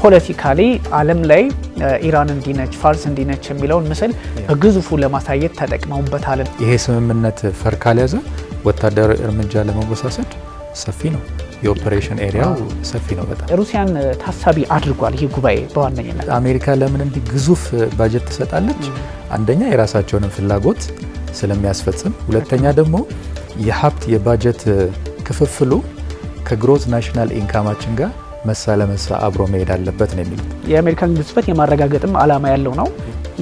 ፖለቲካሊ ዓለም ላይ ኢራን እንዲነች ፋርስ እንዲነች የሚለውን ምስል በግዙፉ ለማሳየት ተጠቅመውበታል። ይሄ ስምምነት ፈር ካልያዘ ወታደራዊ እርምጃ ለመወሳሰድ ሰፊ ነው። የኦፕሬሽን ኤሪያው ሰፊ ነው በጣም። ሩሲያን ታሳቢ አድርጓል ይህ ጉባኤ በዋነኝነት። አሜሪካ ለምን እንዲህ ግዙፍ ባጀት ትሰጣለች? አንደኛ የራሳቸውን ፍላጎት ስለሚያስፈጽም፣ ሁለተኛ ደግሞ የሀብት የባጀት ክፍፍሉ ከግሮዝ ናሽናል ኢንካማችን ጋር መሳ ለመሳ አብሮ መሄድ አለበት ነው የሚሉት። የአሜሪካን ግዝፈት የማረጋገጥም ዓላማ ያለው ነው።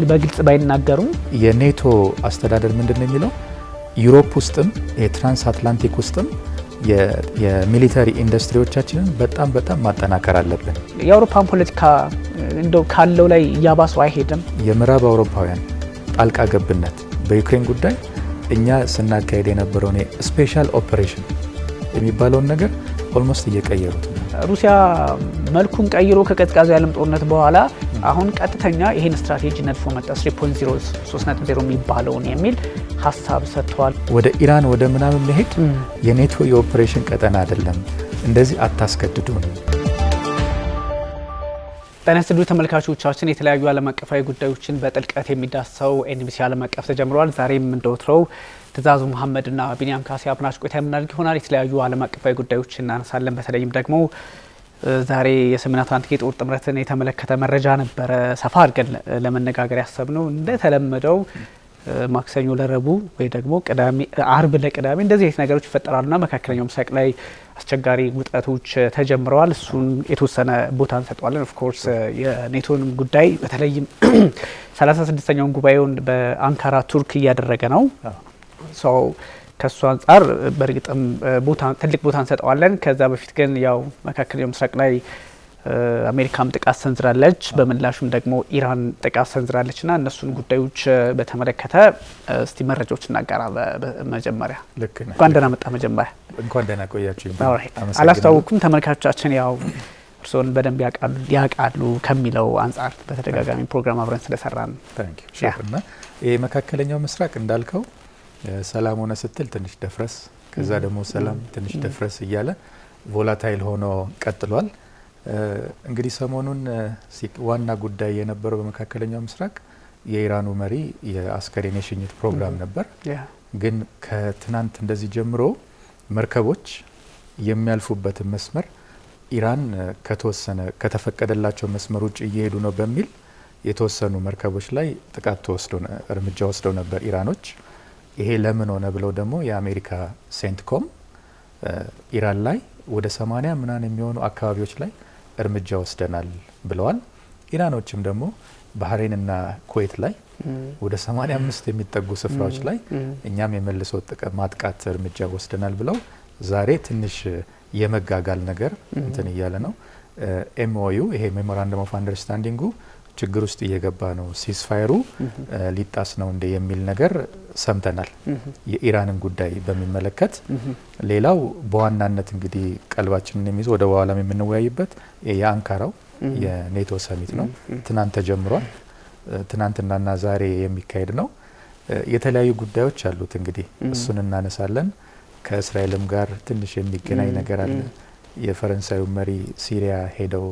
በግልጽ ባይናገሩም የኔቶ አስተዳደር ምንድን ነው የሚለው ዩሮፕ ውስጥም የትራንስ አትላንቲክ ውስጥም የሚሊተሪ ኢንዱስትሪዎቻችንን በጣም ማጠናከር አለብን። የአውሮፓን ፖለቲካ እንደው ካለው ላይ እያባሰው አይሄድም። የምዕራብ አውሮፓውያን ጣልቃ ገብነት በዩክሬን ጉዳይ እኛ ስናካሄድ የነበረውን ስፔሻል ኦፕሬሽን የሚባለውን ነገር ኦልሞስት እየቀየሩት ነው። ሩሲያ መልኩን ቀይሮ ከቀዝቃዛው የዓለም ጦርነት በኋላ አሁን ቀጥተኛ ይሄን ስትራቴጂ ነድፎ መጣ 3.0 3.0 የሚባለውን የሚል ሀሳብ ሰጥቷል። ወደ ኢራን ወደ ምናምን መሄድ የኔቶ የኦፕሬሽን ቀጠና አይደለም፣ እንደዚህ አታስገድዱን። ጤና ይስጥልኝ ተመልካቾቻችን፣ የተለያዩ ዓለም አቀፋዊ ጉዳዮችን በጥልቀት የሚዳሰው ኤንቢሲ ዓለም አቀፍ ተጀምሯል። ዛሬም እንደወትሮው ትእዛዙ መሐመድና ቢኒያም ካሴ አብናሽ ቆይታ የምናደርግ ይሆናል። የተለያዩ ዓለም አቀፋዊ ጉዳዮችን እናነሳለን። በተለይም ደግሞ ዛሬ የሰሜን አትላንቲክ የጦር ጥምረትን የተመለከተ መረጃ ነበረ ሰፋ አድርገን ለመነጋገር ያሰብነው። እንደተለመደው ማክሰኞ ለረቡዕ ወይ ደግሞ አርብ ለቅዳሜ እንደዚህ አይነት ነገሮች ይፈጠራሉና መካከለኛው ምስራቅ ላይ አስቸጋሪ ውጥረቶች ተጀምረዋል። እሱን የተወሰነ ቦታ እንሰጠዋለን። ኦፍ ኮርስ የኔቶን ጉዳይ በተለይም 36ኛውን ጉባኤውን በአንካራ ቱርክ እያደረገ ነው። ከሱ አንጻር በእርግጥም ትልቅ ቦታ እንሰጠዋለን። ከዛ በፊት ግን ያው መካከለኛው ምስራቅ ላይ አሜሪካም ጥቃት ሰንዝራለች፣ በምላሹም ደግሞ ኢራን ጥቃት ሰንዝራለችና እነሱን ጉዳዮች በተመለከተ እስቲ መረጃዎች እናጋራ። በመጀመሪያ እንኳን ደህና መጣ። መጀመሪያ እንኳን ደህና ቆያችሁ። አላስተዋወቅኩም ተመልካቾቻችን ያው እርስዎን በደንብ ያውቃሉ ከሚለው አንጻር በተደጋጋሚ ፕሮግራም አብረን ስለሰራን እና ይሄ መካከለኛው ምስራቅ እንዳልከው ሰላም ሆነ ስትል ትንሽ ደፍረስ፣ ከዛ ደግሞ ሰላም ትንሽ ደፍረስ እያለ ቮላታይል ሆኖ ቀጥሏል። እንግዲህ ሰሞኑን ዋና ጉዳይ የነበረው በመካከለኛው ምስራቅ የኢራኑ መሪ የአስከሬን የሽኝት ፕሮግራም ነበር። ግን ከትናንት እንደዚህ ጀምሮ መርከቦች የሚያልፉበትን መስመር ኢራን ከተፈቀደላቸው መስመር ውጭ እየሄዱ ነው በሚል የተወሰኑ መርከቦች ላይ ጥቃት እርምጃ ወስደው ነበር ኢራኖች። ይሄ ለምን ሆነ ብለው ደግሞ የአሜሪካ ሴንትኮም ኢራን ላይ ወደ 80 ምናምን የሚሆኑ አካባቢዎች ላይ እርምጃ ወስደናል ብለዋል። ኢራኖችም ደግሞ ባህሬንና ኩዌት ላይ ወደ 85 የሚጠጉ ስፍራዎች ላይ እኛም የመልሶ ማጥቃት እርምጃ ወስደናል ብለው ዛሬ ትንሽ የመጋጋል ነገር እንትን እያለ ነው። ኤምኦዩ ይሄ ሜሞራንደም ኦፍ አንደርስታንዲንጉ ችግር ውስጥ እየገባ ነው፣ ሲስፋየሩ ሊጣስ ነው እንደ የሚል ነገር ሰምተናል። የኢራንን ጉዳይ በሚመለከት ሌላው በዋናነት እንግዲህ ቀልባችንን የሚይዘው ወደ በኋላም የምንወያይበት የአንካራው የኔቶ ሰሚት ነው። ትናንት ተጀምሯል። ትናንትናና ዛሬ የሚካሄድ ነው። የተለያዩ ጉዳዮች አሉት። እንግዲህ እሱን እናነሳለን። ከእስራኤልም ጋር ትንሽ የሚገናኝ ነገር አለ። የፈረንሳዩ መሪ ሲሪያ ሄደው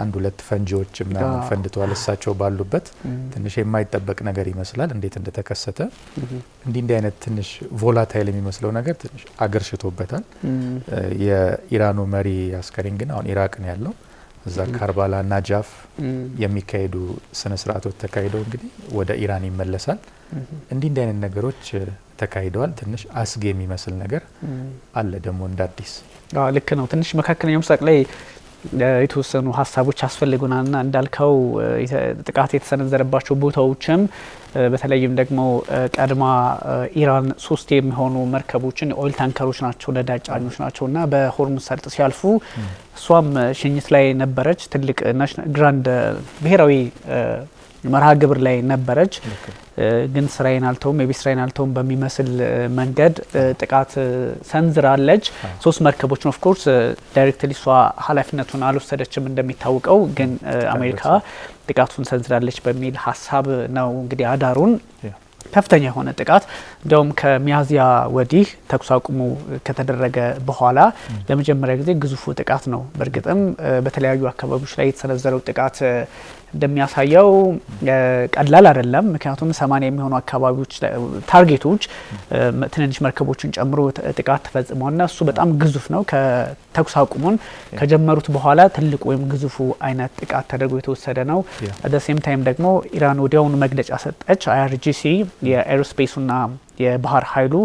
አንድ ሁለት ፈንጂዎች ምናምን ፈንድተዋል። እሳቸው ባሉበት ትንሽ የማይጠበቅ ነገር ይመስላል እንዴት እንደተከሰተ። እንዲህ አይነት ትንሽ ቮላታይል የሚመስለው ነገር ትንሽ አገርሽቶበታል። የኢራኑ መሪ አስከሬን ግን አሁን ኢራቅ ነው ያለው። እዛ ካርባላ ናጃፍ የሚካሄዱ ስነ ስርዓቶች ተካሂደው እንግዲህ ወደ ኢራን ይመለሳል። እንዲህ አይነት ነገሮች ተካሂደዋል። ትንሽ አስጊ የሚመስል ነገር አለ ደግሞ እንደ አዲስ። ልክ ነው። ትንሽ መካከለኛው ምስራቅ ላይ የተወሰኑ ሀሳቦች አስፈልጉናልና እንዳልከው ጥቃት የተሰነዘረባቸው ቦታዎችም በተለይም ደግሞ ቀድማ ኢራን 3 የሚሆኑ መርከቦችን ኦይል ታንከሮች ናቸው፣ ነዳጅ ጫኞች ናቸውና በሆርሙዝ ሰርጥ ሲያልፉ እሷም ሽኝት ላይ ነበረች። ትልቅ ግራንድ ብሔራዊ መርሃ ግብር ላይ ነበረች። ግን ስራዬን አልተውም የቤት ስራዬን አልተውም በሚመስል መንገድ ጥቃት ሰንዝራለች። 3 መርከቦችን ኦፍ ኮርስ ዳይሬክትሊ እሷ ኃላፊነቱን አልወሰደችም እንደሚታወቀው። ግን አሜሪካ ጥቃቱን ሰንዝራለች በሚል ሀሳብ ነው እንግዲህ አዳሩን ከፍተኛ የሆነ ጥቃት እንደውም ከሚያዝያ ወዲህ ተኩስ አቁሙ ከተደረገ በኋላ ለመጀመሪያ ጊዜ ግዙፉ ጥቃት ነው። በእርግጥም በተለያዩ አካባቢዎች ላይ የተሰነዘረው ጥቃት እንደሚያሳየው ቀላል አይደለም። ምክንያቱም 80 የሚሆኑ አካባቢዎች ታርጌቶች ትንንሽ መርከቦችን ጨምሮ ጥቃት ተፈጽሟልና እሱ በጣም ግዙፍ ነው። ከተኩስ አቁሙን ከጀመሩት በኋላ ትልቁ ወይም ግዙፉ አይነት ጥቃት ተደርጎ የተወሰደ ነው። አደሴም ታይም ደግሞ ኢራን ወዲያውኑ መግለጫ ሰጠች። IRGC የኤሮስፔሱና የባህር ኃይሉ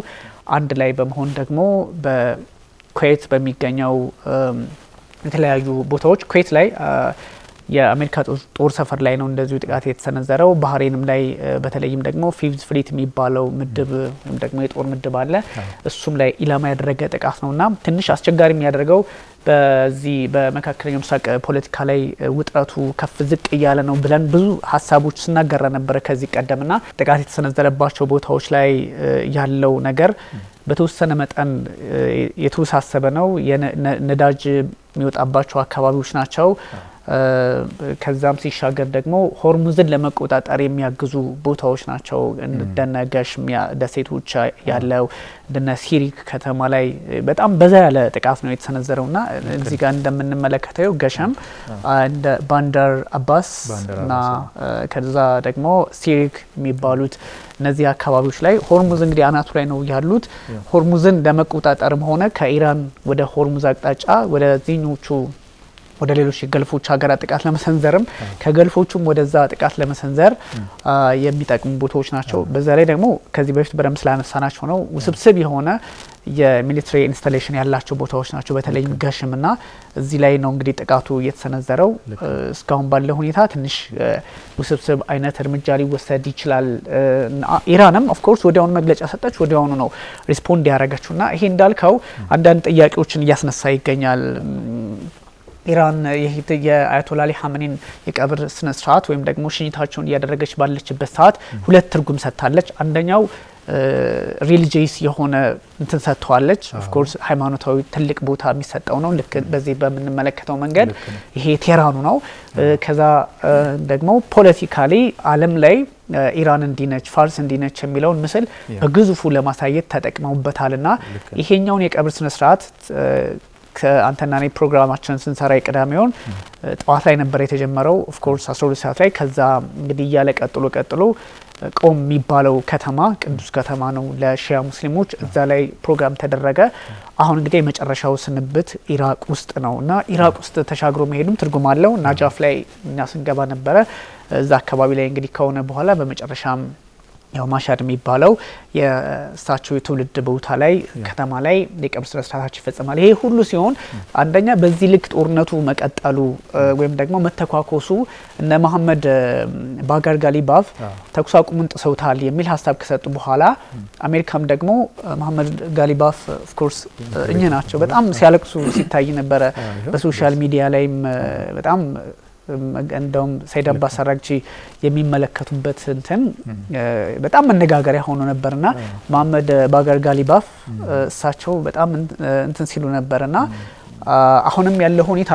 አንድ ላይ በመሆን ደግሞ በኩዌት በሚገኘው የተለያዩ ቦታዎች ኩዌት ላይ የአሜሪካ ጦር ሰፈር ላይ ነው እንደዚሁ ጥቃት የተሰነዘረው። ባህሬንም ላይ በተለይም ደግሞ ፊፍዝ ፍሊት የሚባለው ምድብ ወይም ደግሞ የጦር ምድብ አለ እሱም ላይ ኢላማ ያደረገ ጥቃት ነውና ትንሽ አስቸጋሪ የሚያደርገው በዚህ በመካከለኛው ምስራቅ ፖለቲካ ላይ ውጥረቱ ከፍ ዝቅ እያለ ነው ብለን ብዙ ሀሳቦች ስናገራ ነበረ ከዚህ ቀደምና ጥቃት የተሰነዘረባቸው ቦታዎች ላይ ያለው ነገር በተወሰነ መጠን የተወሳሰበ ነው። ነዳጅ የሚወጣባቸው አካባቢዎች ናቸው። ከዛም ሲሻገር ደግሞ ሆርሙዝን ለመቆጣጠር የሚያግዙ ቦታዎች ናቸው። እንደነ ገሽም ደሴቶች ያለው እንደነ ሲሪክ ከተማ ላይ በጣም በዛ ያለ ጥቃት ነው የተሰነዘረውና እዚህ ጋር እንደምንመለከተው ገሽም እንደ ባንደር አባስ እና ከዛ ደግሞ ሲሪክ የሚባሉት እነዚህ አካባቢዎች ላይ ሆርሙዝ እንግዲህ አናቱ ላይ ነው ያሉት። ሆርሙዝን ለመቆጣጠርም ሆነ ከኢራን ወደ ሆርሙዝ አቅጣጫ ወደ ዚኞቹ ወደ ሌሎች የገልፎች ሀገራት ጥቃት ለመሰንዘርም ከገልፎቹም ወደዛ ጥቃት ለመሰንዘር የሚጠቅሙ ቦታዎች ናቸው። በዛ ላይ ደግሞ ከዚህ በፊት በደንብ ስላነሳናቸው ነው ውስብስብ የሆነ የሚሊተሪ ኢንስታሌሽን ያላቸው ቦታዎች ናቸው። በተለይም ገሽምና እዚህ ላይ ነው እንግዲህ ጥቃቱ የተሰነዘረው። እስካሁን ባለው ሁኔታ ትንሽ ውስብስብ አይነት እርምጃ ሊወሰድ ይችላል። ኢራንም ኦፍ ኮርስ ወዲያውኑ መግለጫ ሰጠች፣ ወዲያውኑ ነው ሪስፖንድ ያደረገችውና ይሄ እንዳልከው አንዳንድ ጥያቄዎችን እያስነሳ ይገኛል። ኢራን የአያቶላ አሊ ሀመኒን የቀብር ስነ ስርዓት ወይም ደግሞ ሽኝታቸውን እያደረገች ባለችበት ሰዓት ሁለት ትርጉም ሰጥታለች። አንደኛው ሪሊጂየስ የሆነ እንትን ሰጥተዋለች። ኦፍ ኮርስ ሃይማኖታዊ ትልቅ ቦታ የሚሰጠው ነው። ልክ በዚህ በምንመለከተው መንገድ ይሄ ቴራኑ ነው። ከዛ ደግሞ ፖለቲካሊ ዓለም ላይ ኢራን እንዲነች ፋርስ እንዲነች የሚለውን ምስል በግዙፉ ለማሳየት ተጠቅመውበታልና ይሄኛውን የቀብር ስነ ስርዓት ከአንተና እኔ ፕሮግራማችንን ስንሰራ የቅዳሜውን ጠዋት ላይ ነበር የተጀመረው። ኦፍ ኮርስ 12 ሰዓት ላይ ከዛ እንግዲህ እያለ ቀጥሎ ቆም የሚባለው ከተማ ቅዱስ ከተማ ነው ለሺያ ሙስሊሞች። እዛ ላይ ፕሮግራም ተደረገ። አሁን እንግዲህ የመጨረሻው ስንብት ኢራቅ ውስጥ ነውና ኢራቅ ውስጥ ተሻግሮ መሄዱም ትርጉም አለው። ናጃፍ ላይ እኛ ስንገባ ነበረ። እዛ አካባቢ ላይ እንግዲህ ከሆነ በኋላ በመጨረሻም ያው ማሻድ የሚባለው የእሳቸው የትውልድ ቦታ ላይ ከተማ ላይ የቀብር ስነ ስርዓታቸው ይፈጸማል። ይሄ ሁሉ ሲሆን አንደኛ በዚህ ልክ ጦርነቱ መቀጠሉ ወይም ደግሞ መተኳኮሱ እነ መሐመድ ባጋር ጋሊባፍ ተኩስ አቁሙን ጥሰውታል የሚል ሀሳብ ከሰጡ በኋላ አሜሪካም ደግሞ መሐመድ ጋሊባፍ ኦፍ ኮርስ እኚህ ናቸው በጣም ሲያለቅሱ ሲታይ ነበረ። በሶሻል ሚዲያ ላይም በጣም እንደውም ሰይድ አባስ አራግቺ የሚመለከቱበት እንትን በጣም መነጋገሪያ ሆኖ ነበርና መሐመድ ባጋር ጋሊባፍ እሳቸው በጣም እንትን ሲሉ ነበርና አሁንም ያለው ሁኔታ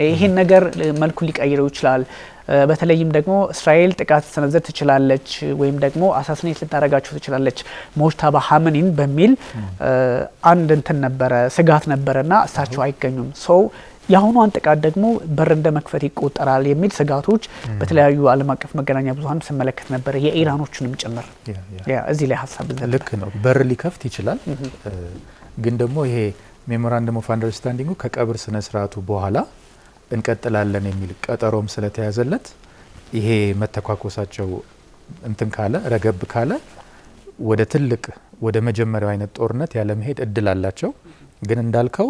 ይሄን ነገር መልኩ ሊቀይረው ይችላል። በተለይም ደግሞ እስራኤል ጥቃት ሰነዘር ትችላለች ወይም ደግሞ አሳስኔት ልታረጋቸው ትችላለች ሞጅታባ ሀመኒን በሚል አንድ እንትን ነበረ ስጋት ነበርና እሳቸው አይገኙም። ሶ ያሁኑን ጥቃት ደግሞ በር እንደ መክፈት ይቆጠራል የሚል ስጋቶች በተለያዩ ዓለም አቀፍ መገናኛ ብዙሃን ስመለከት ነበር የኢራኖቹንም ጭምር። እዚህ ላይ ሀሳብ ልክ ነው በር ሊከፍት ይችላል። ግን ደግሞ ይሄ ሜሞራንደም ኦፍ አንደርስታንዲንጉ ከቀብር ስነ ስርዓቱ በኋላ እንቀጥላለን የሚል ቀጠሮም ስለተያዘለት ይሄ መተኳኮሳቸው እንትን ካለ ረገብ ካለ ወደ ትልቅ ወደ መጀመሪያው አይነት ጦርነት ያለ መሄድ እድል አላቸው። ግን እንዳልከው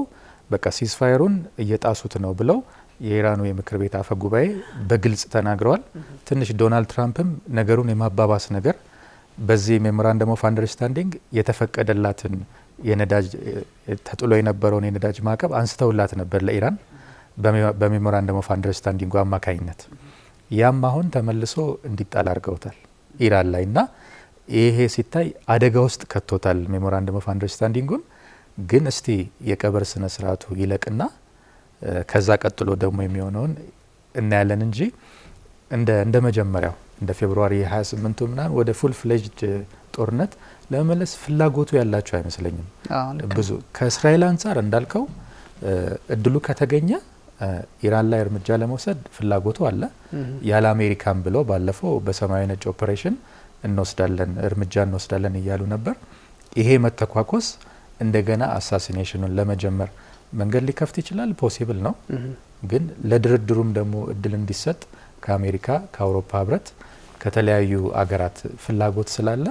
በቃ ሲስፋየሩን እየጣሱት ነው ብለው የኢራኑ የምክር ቤት አፈ ጉባኤ በግልጽ ተናግረዋል። ትንሽ ዶናልድ ትራምፕም ነገሩን የማባባስ ነገር በዚህ ሜሞራንደም ኦፍ አንደርስታንዲንግ የተፈቀደላትን የነዳጅ ተጥሎ የነበረውን የነዳጅ ማዕቀብ አንስተውላት ነበር ለኢራን በሜሞራንደም ኦፍ አንደርስታንዲንጉ አማካኝነት። ያም አሁን ተመልሶ እንዲጣል አድርገውታል ኢራን ላይ እና ይሄ ሲታይ አደጋ ውስጥ ከቶታል ሜሞራንደም ኦፍ አንደርስታንዲንጉን። ግን እስቲ የቀብር ስነ ስርዓቱ ይለቅና ከዛ ቀጥሎ ደግሞ የሚሆነውን እናያለን እንጂ እንደ መጀመሪያው እንደ ፌብሩዋሪ 28 ምናምን ወደ ፉል ፍሌጅድ ጦርነት ለመመለስ ፍላጎቱ ያላቸው አይመስለኝም። ብዙ ከእስራኤል አንጻር እንዳልከው እድሉ ከተገኘ ኢራን ላይ እርምጃ ለመውሰድ ፍላጎቱ አለ። ያለ አሜሪካን ብለው ባለፈው በሰማያዊ ነጭ ኦፕሬሽን እርምጃ እንወስዳለን እያሉ ነበር። ይሄ መተኳኮስ እንደገና አሳሲኔሽኑን ለመጀመር መንገድ ሊከፍት ይችላል። ፖሲብል ነው። ግን ለድርድሩም ደግሞ እድል እንዲሰጥ ከአሜሪካ ከአውሮፓ ህብረት ከተለያዩ አገራት ፍላጎት ስላለ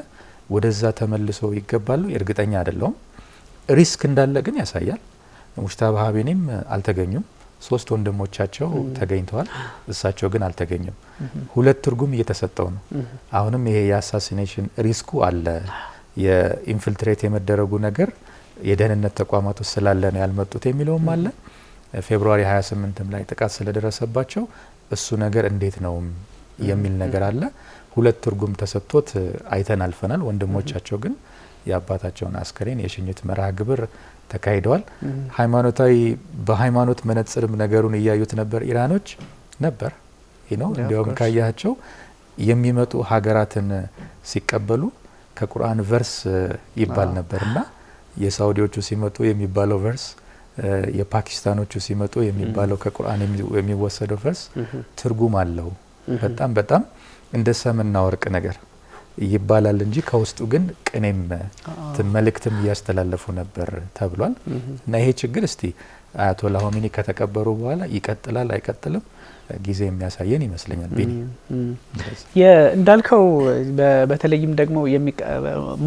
ወደዛ ተመልሶ ይገባሉ። እርግጠኛ አይደለሁም። ሪስክ እንዳለ ግን ያሳያል። ሙጅተባ ሀቢኒም አልተገኙም። 3 ወንድሞቻቸው ተገኝተዋል። እሳቸው ግን አልተገኙም። ሁለት ትርጉም እየተሰጠው ነው። አሁንም ይሄ የአሳሲኔሽን ሪስኩ አለ። የኢንፊልትሬት የመደረጉ ነገር የደህንነት ተቋማት ውስጥ ስላለ ነው ያልመጡት የሚለውም አለ። ፌብሩዋሪ 28ም ላይ ጥቃት ስለደረሰባቸው እሱ ነገር እንዴት ነው የሚል ነገር አለ። ሁለት ትርጉም ተሰጥቶት አይተን አልፈናል። ወንድሞቻቸው ግን የአባታቸውን አስከሬን የሽኝት መርሃ ግብር ተካሂደዋል። በሃይማኖት መነጽርም ነገሩን እያዩት ነበር ኢራኖች ነበር ነው። እንዲያውም ካያቸው የሚመጡ ሀገራትን ሲቀበሉ ከቁርአን ቨርስ ይባል ነበርና የሳውዲዎቹ ሲመጡ የሚባለው ቨርስ፣ የፓኪስታኖቹ ሲመጡ የሚባለው ከቁርአን የሚወሰደው ቨርስ ትርጉም አለው። በጣም እንደ ሰምና ወርቅ ነገር ይባላል እንጂ ከውስጡ ግን ቅኔም መልእክትም እያስተላለፉ ነበር ተብሏል። እና ይሄ ችግር እስቲ አያቶላ ሆሜኒ ከተቀበሩ በኋላ ይቀጥላል አይቀጥልም ጊዜ የሚያሳየን ይመስለኛል። ቢኒ እንዳልከው በተለይም ደግሞ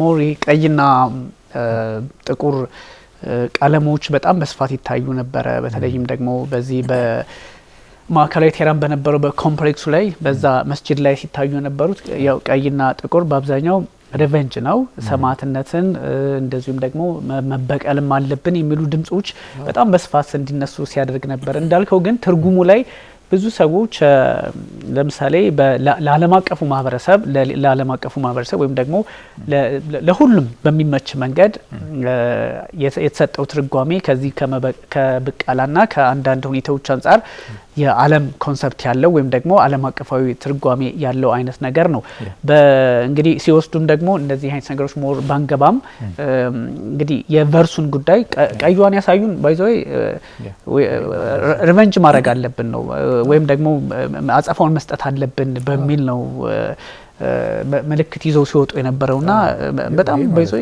ሞሪ ቀይና ጥቁር ቀለሞች በጣም በስፋት ይታዩ ነበረ። በተለይም ደግሞ በዚህ በማዕከላዊ ቴህራን በነበረው በኮምፕሌክሱ ላይ በዛ መስጂድ ላይ ሲታዩ የነበሩት ያው ቀይና ጥቁር በአብዛኛው ሪቨንጅ ነው፣ ሰማዕትነትን እንደዚሁም ደግሞ መበቀልም አለብን የሚሉ ድምጾች በጣም በስፋት እንዲነሱ ሲያደርግ ነበር። እንዳልከው ግን ትርጉሙ ላይ ብዙ ሰዎች ለምሳሌ ለዓለም አቀፉ ማህበረሰብ ወይም ደግሞ ለሁሉም በሚመች መንገድ የተሰጠው ትርጓሜ ከዚህ ከብቃላና ከአንዳንድ ሁኔታዎች አንጻር የዓለም ኮንሰፕት ያለው ወይም ደግሞ ዓለም አቀፋዊ ትርጓሜ ያለው አይነት ነገር ነው። እንግዲህ ሲወስዱም ደግሞ እንደዚህ አይነት ነገሮች ሞር ባንገባም እንግዲህ የቨርሱን ጉዳይ ቀዩዋን ያሳዩን ባይዘው ሪቨንጅ ማድረግ አለብን ነው ወይም ደግሞ አጸፋውን መስጠት አለብን በሚል ነው ምልክት ይዘው ሲወጡ የነበረውና በጣም ባይዘው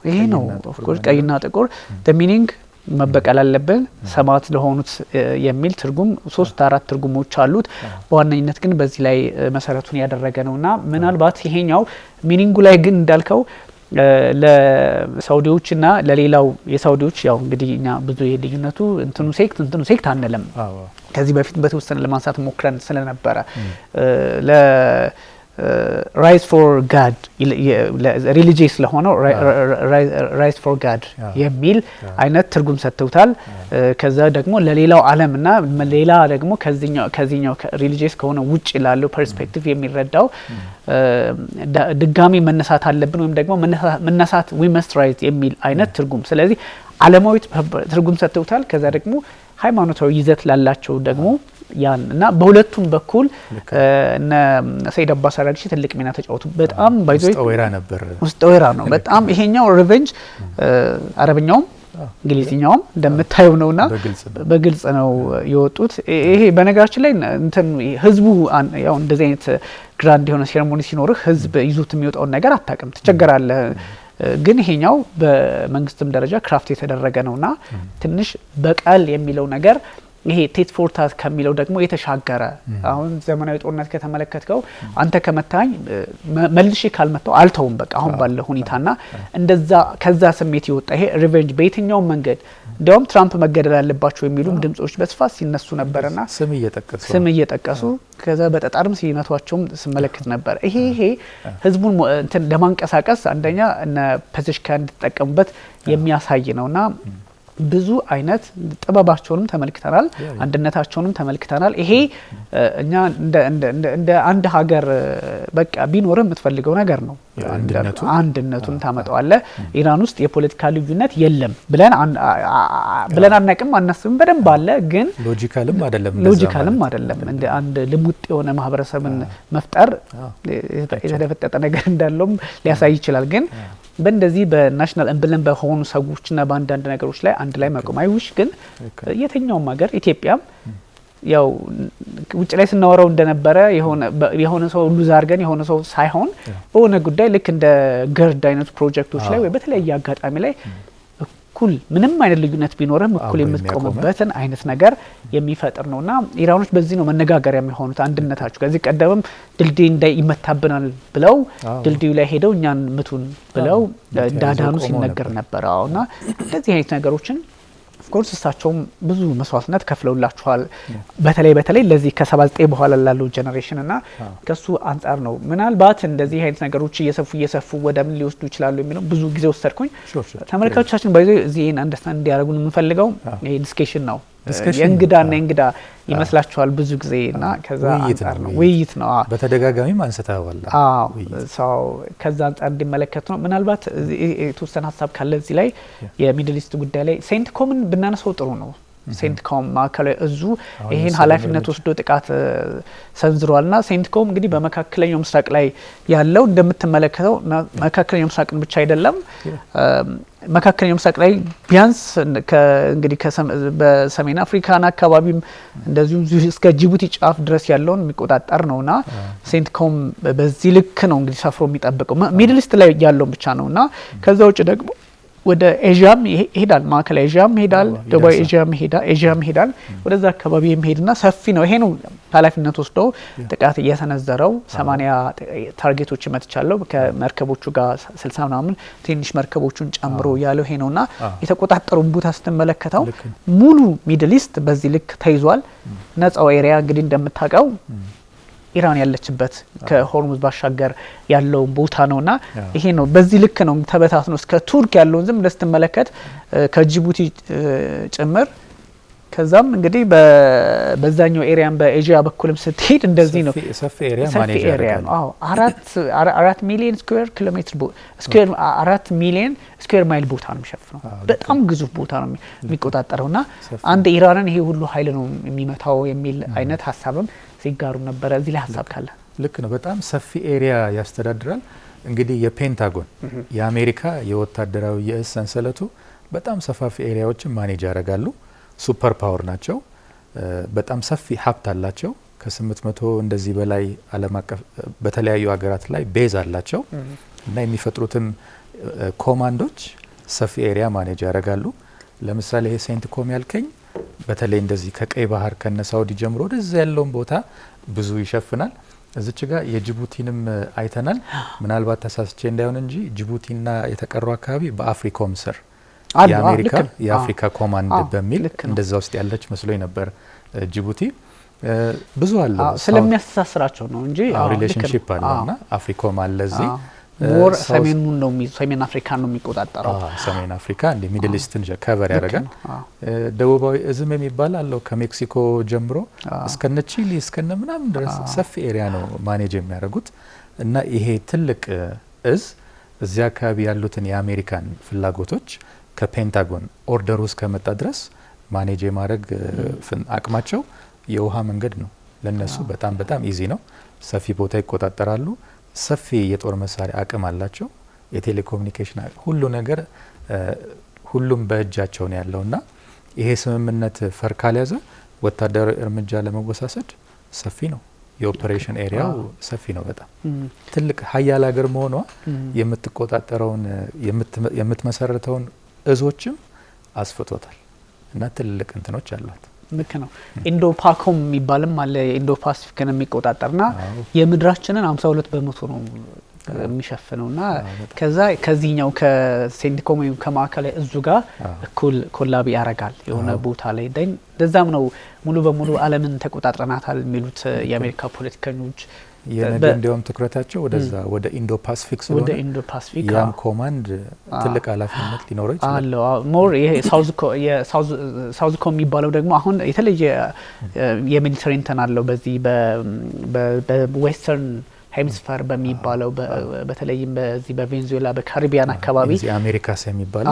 ይሄ ነው ኦፍ ኮርስ ቀይና ጥቁር the meaning መበቀል አለብን ሰማዕት ለሆኑት የሚል ትርጉም 3-4 ትርጉሞች አሉት። በዋነኝነት ግን በዚህ ላይ መሰረቱን ያደረገ ነውና ምናልባት ይሄኛው ሚኒንጉ ላይ ግን እንዳልከው ለሳውዲዎችና ለሌላው የሳውዲዎች ያው እንግዲህ እኛ ብዙ የልዩነቱ እንትኑ ሴክት አንለም። ከዚህ በፊት በተወሰነ ለማንሳት ሞክረን ስለነበረ ራይዝ ፎር ጋድ ሪሊጂየስ ለሆነው ራይዝ ፎር ጋድ የሚል አይነት ትርጉም ሰጥተውታል። ከዛ ደግሞ ለሌላው ዓለምና ሌላ ደግሞ ከዚህኛው ሪሊጂየስ ከሆነ ውጭ ላለው ፐርስፔክቲቭ የሚረዳው ድጋሚ መነሳት አለብን ወይም ደግሞ መነሳት we must rise የሚል አይነት ትርጉም። ስለዚህ ዓለማዊ ትርጉም ሰጥተውታል። ከዛ ደግሞ ሃይማኖታዊ ይዘት ላላቸው ደግሞ ያን እና በሁለቱም በኩል እነ ሰይድ አባስ አራግሺ ትልቅ ሚና ተጫወቱ። በጣም ባይዘው ውስጥ ወይራ ነው በጣም ይሄኛው ሪቨንጅ አረብኛውም እንግሊዝኛውም እንደምታየው ነውና በግልጽ ነው የወጡት። ይሄ በነገራችን ላይ እንትን ህዝቡ ያው እንደዚህ አይነት ግራንድ የሆነ ሴሬሞኒ ሲኖርህ ህዝብ ይዙት የሚወጣው ነገር አታውቅም፣ ትቸገራለህ። ግን ይሄኛው በመንግስትም ደረጃ ክራፍት የተደረገ ነውና ትንሽ በቀል የሚለው ነገር ይሄ ቴት ፎርታት ከሚለው ደግሞ የተሻገረ አሁን ዘመናዊ ጦርነት ከተመለከትከው አንተ ከመታኝ መልሼ ካልመታው አልተውም በቃ አሁን ባለው ሁኔታና እንደዛ ከዛ ስሜት ይወጣ ይሄ ሪቨንጅ በየትኛው መንገድ እንዲያውም ትራምፕ መገደል አለባቸው የሚሉም ድምጾች በስፋት ሲነሱ ነበርና ስም እየጠቀሱ ከዛ በጠጣርም ሲመቷቸውም ስመለከት ነበር። ይሄ ህዝቡን እንትን ለማንቀሳቀስ አንደኛ እነ ፖዚሽን እንድትጠቀሙበት የሚያሳይ ነውና ብዙ አይነት ጥበባቸውንም ተመልክተናል፣ አንድነታቸውንም ተመልክተናል። ይሄ እኛ እንደ አንድ ሀገር በቃ ቢኖር የምትፈልገው ነገር ነው። አንድነቱን ታመጣዋለ። ኢራን ውስጥ የፖለቲካ ልዩነት የለም ብለን አናቅም አናስብም። በደንብ አለ፣ ግን ሎጂካልም አይደለም። እንደ አንድ ልሙጥ የሆነ ማህበረሰብን መፍጠር የተደፈጠጠ ነገር እንዳለውም ሊያሳይ ይችላል። ግን በእንደዚህ በናሽናል እምብለን በሆኑ ሰዎችና በአንዳንድ ነገሮች ላይ አንድ ላይ መቆም አይውሽ። ግን የትኛውም ሀገር ኢትዮጵያም ያው ውጭ ላይ ስናወራው እንደነበረ የሆነ ሰው ሉዝ አድርገን የሆነ ሰው ሳይሆን በሆነ ጉዳይ ልክ እንደ ገርድ አይነት ፕሮጀክቶች ላይ ወይ በተለያየ አጋጣሚ ላይ እኩል ምንም አይነት ልዩነት ቢኖርም እኩል የምትቆምበትን አይነት ነገር የሚፈጥር ነውና ኢራኖች በዚህ ነው መነጋገሪያ የሚሆኑት። አንድነታቸው ከዚህ ቀደምም ድልድይ ይመታብናል ብለው ድልድዩ ላይ ሄደው እኛን ምቱን ብለው ዳዳኑ ሲነገር ነበር። እና እንደዚህ አይነት ነገሮችን ኦፍኮርስ እሳቸውም ብዙ መስዋዕትነት ከፍለውላችኋል። በተለይ ለዚህ ከ79 በኋላ ላለው ጀነሬሽን እና ከሱ አንጻር ነው ምናልባት እንደዚህ አይነት ነገሮች እየሰፉ ወደ ምን ሊወስዱ ይችላሉ የሚለው ብዙ ጊዜ ወሰድኩኝ። ተመልካቾቻችን ባይዘ እዚህን አንደርስታንድ እንዲያደርጉን የምንፈልገው ይሄ ዲስከሽን ነው። የእንግዳና የእንግዳ ይመስላችኋል ብዙ ጊዜ እና ከዛ አንጻር ነው ውይይት ነው። በተደጋጋሚ አንስተዋል። ሰው ከዛ አንጻር እንዲመለከቱ ነው። ምናልባት የተወሰነ ሀሳብ ካለ እዚህ ላይ የሚድል ኢስት ጉዳይ ላይ ሴንትኮምን ብናነሳው ጥሩ ነው። ሴንትኮም ማዕከላዊ እዙ ይሄን ኃላፊነት ወስዶ ጥቃት ሰንዝሯልና ሴንትኮም እንግዲህ በመካከለኛው ምስራቅ ላይ ያለው እንደምትመለከተው መካከለኛው ምስራቅን ብቻ አይደለም መካከለኛው ምስራቅ ላይ ቢያንስ እንግዲህ በሰሜን አፍሪካና አካባቢም እንደዚሁ እስከ ጅቡቲ ጫፍ ድረስ ያለውን የሚቆጣጠር ነውና ሴንትኮም በዚህ ልክ ነው እንግዲህ ሰፍሮ የሚጠብቀው ሚድል ኢስት ላይ ያለው ብቻ ነውና ከዛ ውጭ ደግሞ ወደ ኤዥያም ይሄዳል። ማዕከላዊ ኤዥያም ይሄዳል፣ ደቡብ ኤዥያም ይሄዳል። ወደዛ አካባቢ የሚሄድና ሰፊ ነው። ይሄ ነው ኃላፊነት ወስዶ ጥቃት እየሰነዘረው 80 ታርጌቶች መትቻለው ከመርከቦቹ ጋር 60 ምናምን ትንሽ መርከቦቹን ጨምሮ ያለው ይሄ ነውና የተቆጣጠሩ ቦታ ስትመለከተው ሙሉ ሚድል ኢስት በዚህ ልክ ተይዟል። ነፃው ኤሪያ እንግዲህ እንደምታውቀው ኢራን ያለችበት ከሆርሙዝ ባሻገር ያለው ቦታ ነውና ይሄ ነው በዚህ ልክ ነው ተበታትኖ እስከ ቱርክ ያለውን ዝም ለስትመለከት ከጅቡቲ ጭምር ከዛም እንግዲህ በዛኛው ኤሪያን በኤዥያ በኩልም ስትሄድ እንደዚህ ነው ሰፊ ኤሪያ ማኔጅ ያደርጋል። 4 ሚሊዮን ስኩዌር ኪሎሜትር ስኩዌር 4 ሚሊዮን ስኩዌር ማይል ቦታ ነው የሚሸፍነው። በጣም ግዙፍ ቦታ ነው የሚቆጣጠረውና አንድ ኢራንን ይሄ ሁሉ ኃይል ነው የሚመታው የሚል አይነት ሀሳብም ሲጋሩ ነበር። እዚህ ላይ ሀሳብ ካለ ልክ ነው። በጣም ሰፊ ኤሪያ ያስተዳድራል። እንግዲህ የፔንታጎን የአሜሪካ የወታደራዊ የእዝ ሰንሰለቱ በጣም ሰፋፊ ኤሪያዎችን ማኔጅ ያደርጋሉ። ሱፐር ፓወር ናቸው። በጣም ሰፊ ሀብት አላቸው። ከ800 እንደዚህ በላይ ዓለም አቀፍ በተለያዩ ሀገራት ላይ ቤዝ አላቸው እና የሚፈጥሩትም ኮማንዶች ሰፊ ኤሪያ ማኔጅ ያደርጋሉ። ለምሳሌ ይሄ ሴንትኮም ያልከኝ በተለይ እንደዚህ ከቀይ ባህር ከነ ሳውዲ ጀምሮ ወደዛ ያለውን ቦታ ብዙ ይሸፍናል። እዚች ጋር የጅቡቲንም አይተናል። ምናልባት ተሳስቼ እንዳይሆን እንጂ ጅቡቲና የተቀረው አካባቢ በአፍሪኮም ስር የአሜሪካ የአፍሪካ ኮማንድ በሚል እንደዛ ውስጥ ያለች መስሎኝ ነበር። ጅቡቲ ብዙ አለ ስለሚያስተሳስራቸው ነው እንጂ ሪሌሽንሺፕ አለና አፍሪኮም አለ እዚህ ሞር ሰሜኑን ነው ሰሜን አፍሪካን ነው የሚቆጣጠረው። ሰሜን አፍሪካ እንደ ሚድል ኢስትን ከቨር ያደርጋል። ደቡባዊ እዝም የሚባል አለው ከሜክሲኮ ጀምሮ እስከነ ቺሊ እስከነ ምናምን ድረስ ሰፊ ኤሪያ ነው ማኔጅ የሚያደርጉት እና ይሄ ትልቅ እዝ እዚያ አካባቢ ያሉትን የአሜሪካን ፍላጎቶች ከፔንታጎን ኦርደር ውስጥ ከመጣ ድረስ ማኔጅ የማድረግ አቅማቸው የውሃ መንገድ ነው ለነሱ በጣም ኢዚ ነው። ሰፊ ቦታ ይቆጣጠራሉ። ሰፊ የጦር መሳሪያ አቅም አላቸው። የቴሌኮሙኒኬሽን ሁሉ ነገር ሁሉም በእጃቸው ነው ያለውና ይሄ ስምምነት ፈር ካልያዘ ወታደራዊ እርምጃ ለመወሳሰድ ሰፊ ነው። የኦፕሬሽን ኤሪያው ሰፊ ነው። በጣም ትልቅ ሀያል ሀገር መሆኗ የምትቆጣጠረውን የምትመሰረተውን እዞችም አስፍቶታል እና ትልቅ እንትኖች አሏት። ልክ ነው። ኢንዶ ፓኮም የሚባልም አለ ኢንዶ ፓሲፊክን የሚቆጣጠርና የምድራችንን 52% ነው የሚሸፍነውና ከዛ ከዚህኛው ከሴንትኮም ወይም ከማዕከላዊ እዙ ጋር እኩል ኮላቢ ያረጋል የሆነ ቦታ ላይ እንደዛም ነው ሙሉ በሙሉ ዓለምን ተቆጣጥረናታል የሚሉት የአሜሪካ ፖለቲከኞች እንዲያውም ትኩረታቸው ወደዛ ወደ ኢንዶ ፓሲፊክ ስለሆነ ወደ ኢንዶ ፓሲፊክ ያም ኮማንድ ትልቅ ኃላፊነት ሊኖረው ይችላል አለው። ሞር ይሄ ሳውዝ ኮም የሚባለው ደግሞ አሁን የተለየ የሚሊተሪ እንትን አለው በዚህ በዌስተርን ሄሚስፌር በሚባለው በተለይም በዚህ በቬኔዙዌላ በካሪቢያን አካባቢ እዚህ አሜሪካ የሚባለው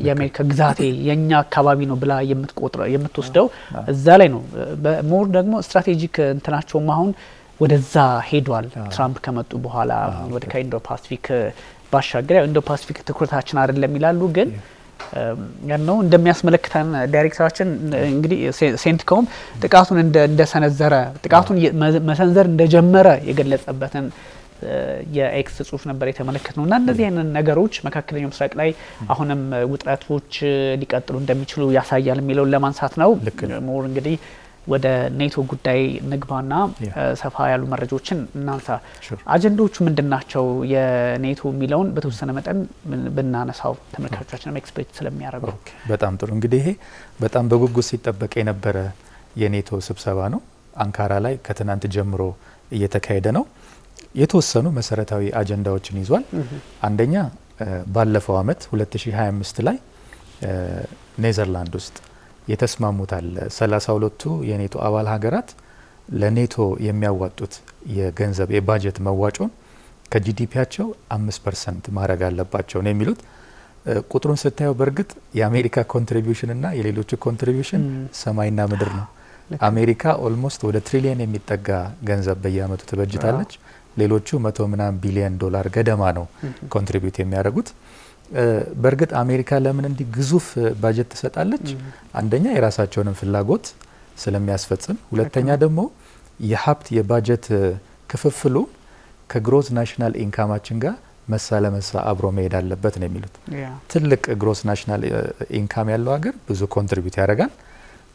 የአሜሪካ ግዛቴ የኛ አካባቢ ነው ብላ የምትወስደው እዛ ላይ ነው። ሞር ደግሞ ስትራቴጂክ እንትናቸውም አሁን ወደዛ ሄዷል። ትራምፕ ከመጡ በኋላ ወደ ከኢንዶ ፓሲፊክ ባሻገር ኢንዶ ፓሲፊክ ትኩረታችን አይደለም ይላሉ። ግን ያነው እንደሚያስመለክተን ዳይሬክተራችን እንግዲህ ሴንትኮም ጥቃቱን እንደሰነዘረ ጥቃቱን መሰንዘር እንደጀመረ የገለጸበትን የኤክስ ጽሁፍ ነበር የተመለከትነው እና እነዚህ አይነት ነገሮች መካከለኛው ምስራቅ ላይ አሁንም ውጥረቶች ሊቀጥሉ እንደሚችሉ ያሳያል የሚለውን ለማንሳት ነው። ሞር እንግዲህ ወደ ኔቶ ጉዳይ ንግባና ሰፋ ያሉ መረጃዎችን እናንሳ። አጀንዳዎቹ ምንድናቸው? የኔቶ የሚለውን በተወሰነ መጠን ብናነሳው ተመልካቾቻችንም ኤክስፔክት ስለሚያደርጉ። በጣም ጥሩ። እንግዲህ ይሄ በጣም በጉጉት ሲጠበቅ የነበረ የኔቶ ስብሰባ ነው። አንካራ ላይ ከትናንት ጀምሮ እየተካሄደ ነው። የተወሰኑ መሰረታዊ አጀንዳዎችን ይዟል። አንደኛ ባለፈው አመት 2025 ላይ ኔዘርላንድ ውስጥ የተስማሙታል 32ቱ የኔቶ አባል ሀገራት ለኔቶ የሚያዋጡት የገንዘብ የባጀት መዋጮን ከጂዲፒያቸው 5% ማድረግ አለባቸው ነው የሚሉት። ቁጥሩን ስታየው በእርግጥ የአሜሪካ ኮንትሪቢዩሽን እና የሌሎቹ ኮንትሪቢዩሽን ሰማይና ምድር ነው። አሜሪካ ኦልሞስት ወደ ትሪሊየን የሚጠጋ ገንዘብ በየአመቱ ትበጅታለች። ሌሎቹ 100 ምናምን ቢሊዮን ዶላር ገደማ ነው ኮንትሪቢዩት የሚያደርጉት። በእርግጥ አሜሪካ ለምን እንዲህ ግዙፍ ባጀት ትሰጣለች? አንደኛ የራሳቸውንም ፍላጎት ስለሚያስፈጽም፣ ሁለተኛ ደግሞ የሀብት የባጀት ክፍፍሉ ከግሮስ ናሽናል ኢንካማችን ጋር መሳ ለመሳ አብሮ መሄድ አለበት ነው የሚሉት። ትልቅ ግሮስ ናሽናል ኢንካም ያለው ሀገር ብዙ ኮንትሪቢዩት ያደርጋል።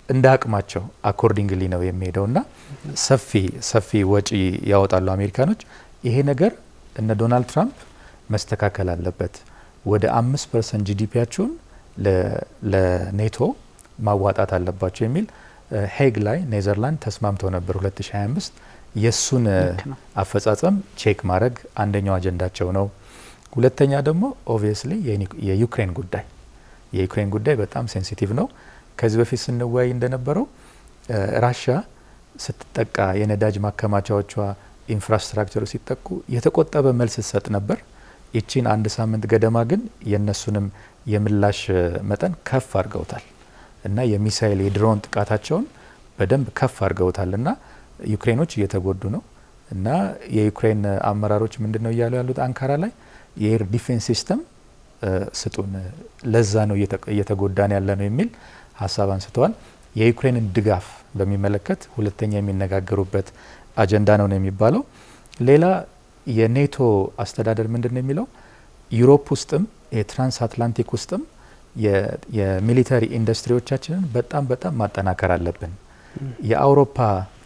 እንደ አቅማቸው አኮርዲንግሊ ነው የሚሄደውና ሰፊ ወጪ ያወጣሉ አሜሪካኖች። ይሄ ነገር እነ ዶናልድ ትራምፕ መስተካከል አለበት፣ ወደ 5% ጂዲፒያቸውን ለኔቶ ማዋጣት አለባቸው የሚል ሄግ ላይ ኔዘርላንድ ተስማምተው ነበር 2025። የሱን አፈጻጸም ቼክ ማድረግ አንደኛው አጀንዳቸው ነው። ሁለተኛ ደግሞ ኦብቪየስሊ የዩክሬን ጉዳይ በጣም ሴንሲቲቭ ነው። ከዚህ በፊት ስንወያይ እንደነበረው ራሽያ ስትጠቃ የነዳጅ ማከማቻዎቿ ኢንፍራስትራክቸሩ ሲጠቁ የተቆጠበ መልስ ሰጥ ነበር። ይቺን አንድ ሳምንት ገደማ ግን የነሱንም የምላሽ መጠን ከፍ አድርገውታል እና የሚሳኤል የድሮን ጥቃታቸውን በደንብ ከፍ አድርገውታል እና ዩክሬኖች እየተጎዱ ነው እና የዩክሬን አመራሮች ምንድነው እያሉ ያሉት አንካራ ላይ የኤር ዲፌንስ ሲስተም ስጡን፣ ለዛ ነው እየተጎዳን ያለ ነው የሚል ሀሳብ አንስተዋል። የዩክሬንን ድጋፍ በሚመለከት ሁለተኛ የሚነጋገሩበት አጀንዳ ነው የሚባለው። ሌላ የኔቶ አስተዳደር ምንድነው የሚለው ዩሮፕ ውስጥም የትራንስ አትላንቲክ ውስጥም የሚሊተሪ ኢንዱስትሪዎቻችንን በጣም ማጠናከር አለብን። የአውሮፓ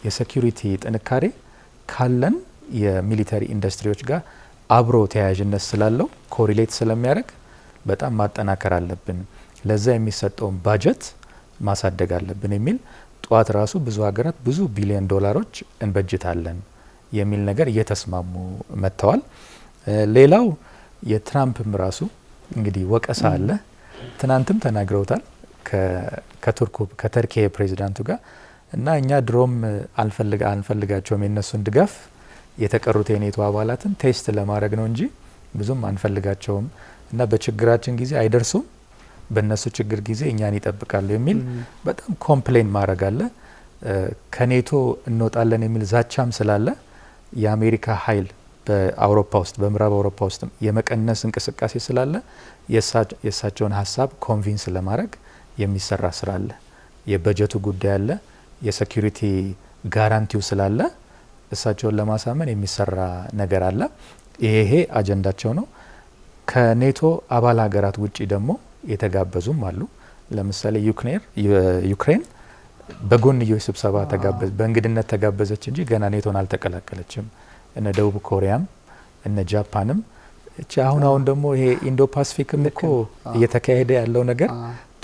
የሴኩሪቲ ጥንካሬ ካለን የሚሊተሪ ኢንዱስትሪዎች ጋር አብሮ ተያያዥነት ስላለው ኮሪሌት ስለሚያደርግ በጣም ማጠናከር አለብን፣ ለዛ የሚሰጠውን ባጀት ማሳደግ አለብን የሚል ጧት ራሱ ብዙ ሀገራት ብዙ ቢሊዮን ዶላሮች እንበጅታለን የሚል ነገር እየተስማሙ መጥተዋል። ሌላው የትራምፕም ራሱ እንግዲህ ወቀሳ አለ። ትናንትም ተናግረውታል ከተርኪ ፕሬዚዳንቱ ጋር እና እኛ ድሮም አንፈልጋቸውም የነሱን ድጋፍ የተቀሩት የኔቶ አባላትን ቴስት ለማድረግ ነው እንጂ ብዙም አንፈልጋቸውም እና በችግራችን ጊዜ አይደርሱም፣ በእነሱ ችግር ጊዜ እኛን ይጠብቃሉ የሚል በጣም ኮምፕሌን ማድረግ አለ። ከኔቶ እንወጣለን የሚል ዛቻም ስላለ የአሜሪካ ኃይል በአውሮፓ ውስጥ በምዕራብ አውሮፓ ውስጥ የመቀነስ እንቅስቃሴ ስላለ የእሳቸውን ሀሳብ ኮንቪንስ ለማድረግ የሚሰራ ስራ አለ። የበጀቱ ጉዳይ አለ፣ የሴኩሪቲ ጋራንቲው ስላለ እሳቸውን ለማሳመን የሚሰራ ነገር አለ። ይሄ አጀንዳቸው ነው። ከኔቶ አባል ሀገራት ውጪ ደግሞ የተጋበዙም አሉ። ለምሳሌ ዩክሬን በጎንዮሽ ስብሰባ በእንግድነት ተጋበዘች እንጂ ገና ኔቶን አልተቀላቀለችም። እነ ደቡብ ኮሪያም እነ ጃፓንም እቺ አሁን ደግሞ ይሄ ኢንዶ ፓሲፊክም እኮ እየተካሄደ ያለው ነገር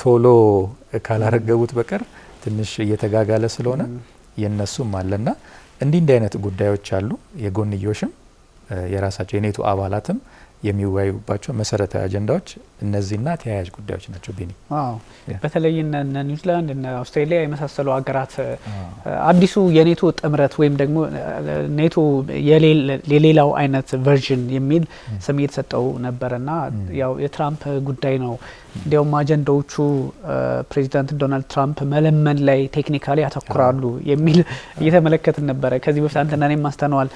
ቶሎ ካላረገቡት በቀር ትንሽ እየተጋጋለ ስለሆነ የነሱም አለና እንዲህ አይነት ጉዳዮች አሉ። የጎንዮሽም የራሳቸው የኔቶ አባላትም የሚወያዩባቸው መሰረታዊ አጀንዳዎች እነዚህና ተያያዥ ጉዳዮች ናቸው። ቢኒ በተለይ እነ ኒውዚላንድ እነ አውስትራሊያ የመሳሰሉ ሀገራት አዲሱ የኔቶ ጥምረት ወይም ደግሞ ኔቶ የሌላው አይነት ቨርዥን የሚል ስም እየተሰጠው ነበረና ያው የትራምፕ ጉዳይ ነው። እንዲያውም አጀንዳዎቹ ፕሬዚዳንት ዶናልድ ትራምፕ መለመን ላይ ቴክኒካሊ ያተኩራሉ የሚል እየተመለከትን ነበረ። ከዚህ በፊት አንተና እኔም ማስተነዋል።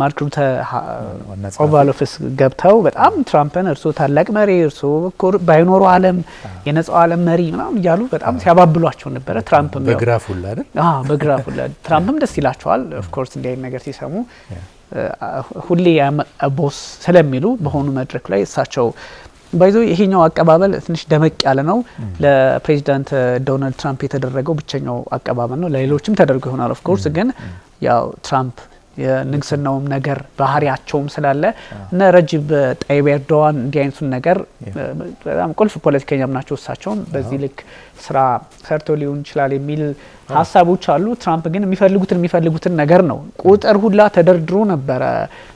ማርክ ሩተ ኦቫል ኦፊስ ገብተው በጣም ትራምፕን እርሶ ታላቅ መሪ፣ እርሶ ባይኖሩ ዓለም የነጻው ዓለም መሪ ምናምን እያሉ በጣም ሲያባብሏቸው ነበረ። ትራምፕም በግራፍ ሁላ አይደል? በግራፍ ሁላ ትራምፕም ደስ ይላቸዋል። ኦፍ ኮርስ እንዲህ አይነት ነገር ሲሰሙ ሁሌ ቦስ ስለሚሉ በሆኑ መድረክ ላይ እሳቸው ባይዞ ይሄኛው አቀባበል ትንሽ ደመቅ ያለ ነው። ለፕሬዚዳንት ዶናልድ ትራምፕ የተደረገው ብቸኛው አቀባበል ነው። ለሌሎችም ተደርጎ ይሆናል ኦፍ ኮርስ። ግን ያው ትራምፕ የንግስናውም ነገር ባህሪያቸውም ስላለ እና ረጅብ ጣይብ ኤርዶዋን እንዲህ አይነቱን ነገር በጣም ቁልፍ ፖለቲከኛም ናቸው። እሳቸውም በዚህ ልክ ስራ ሰርቶ ሊሆን ይችላል የሚል ሀሳቦች አሉ። ትራምፕ ግን የሚፈልጉትን ነገር ነው። ቁጥር ሁላ ተደርድሮ ነበረ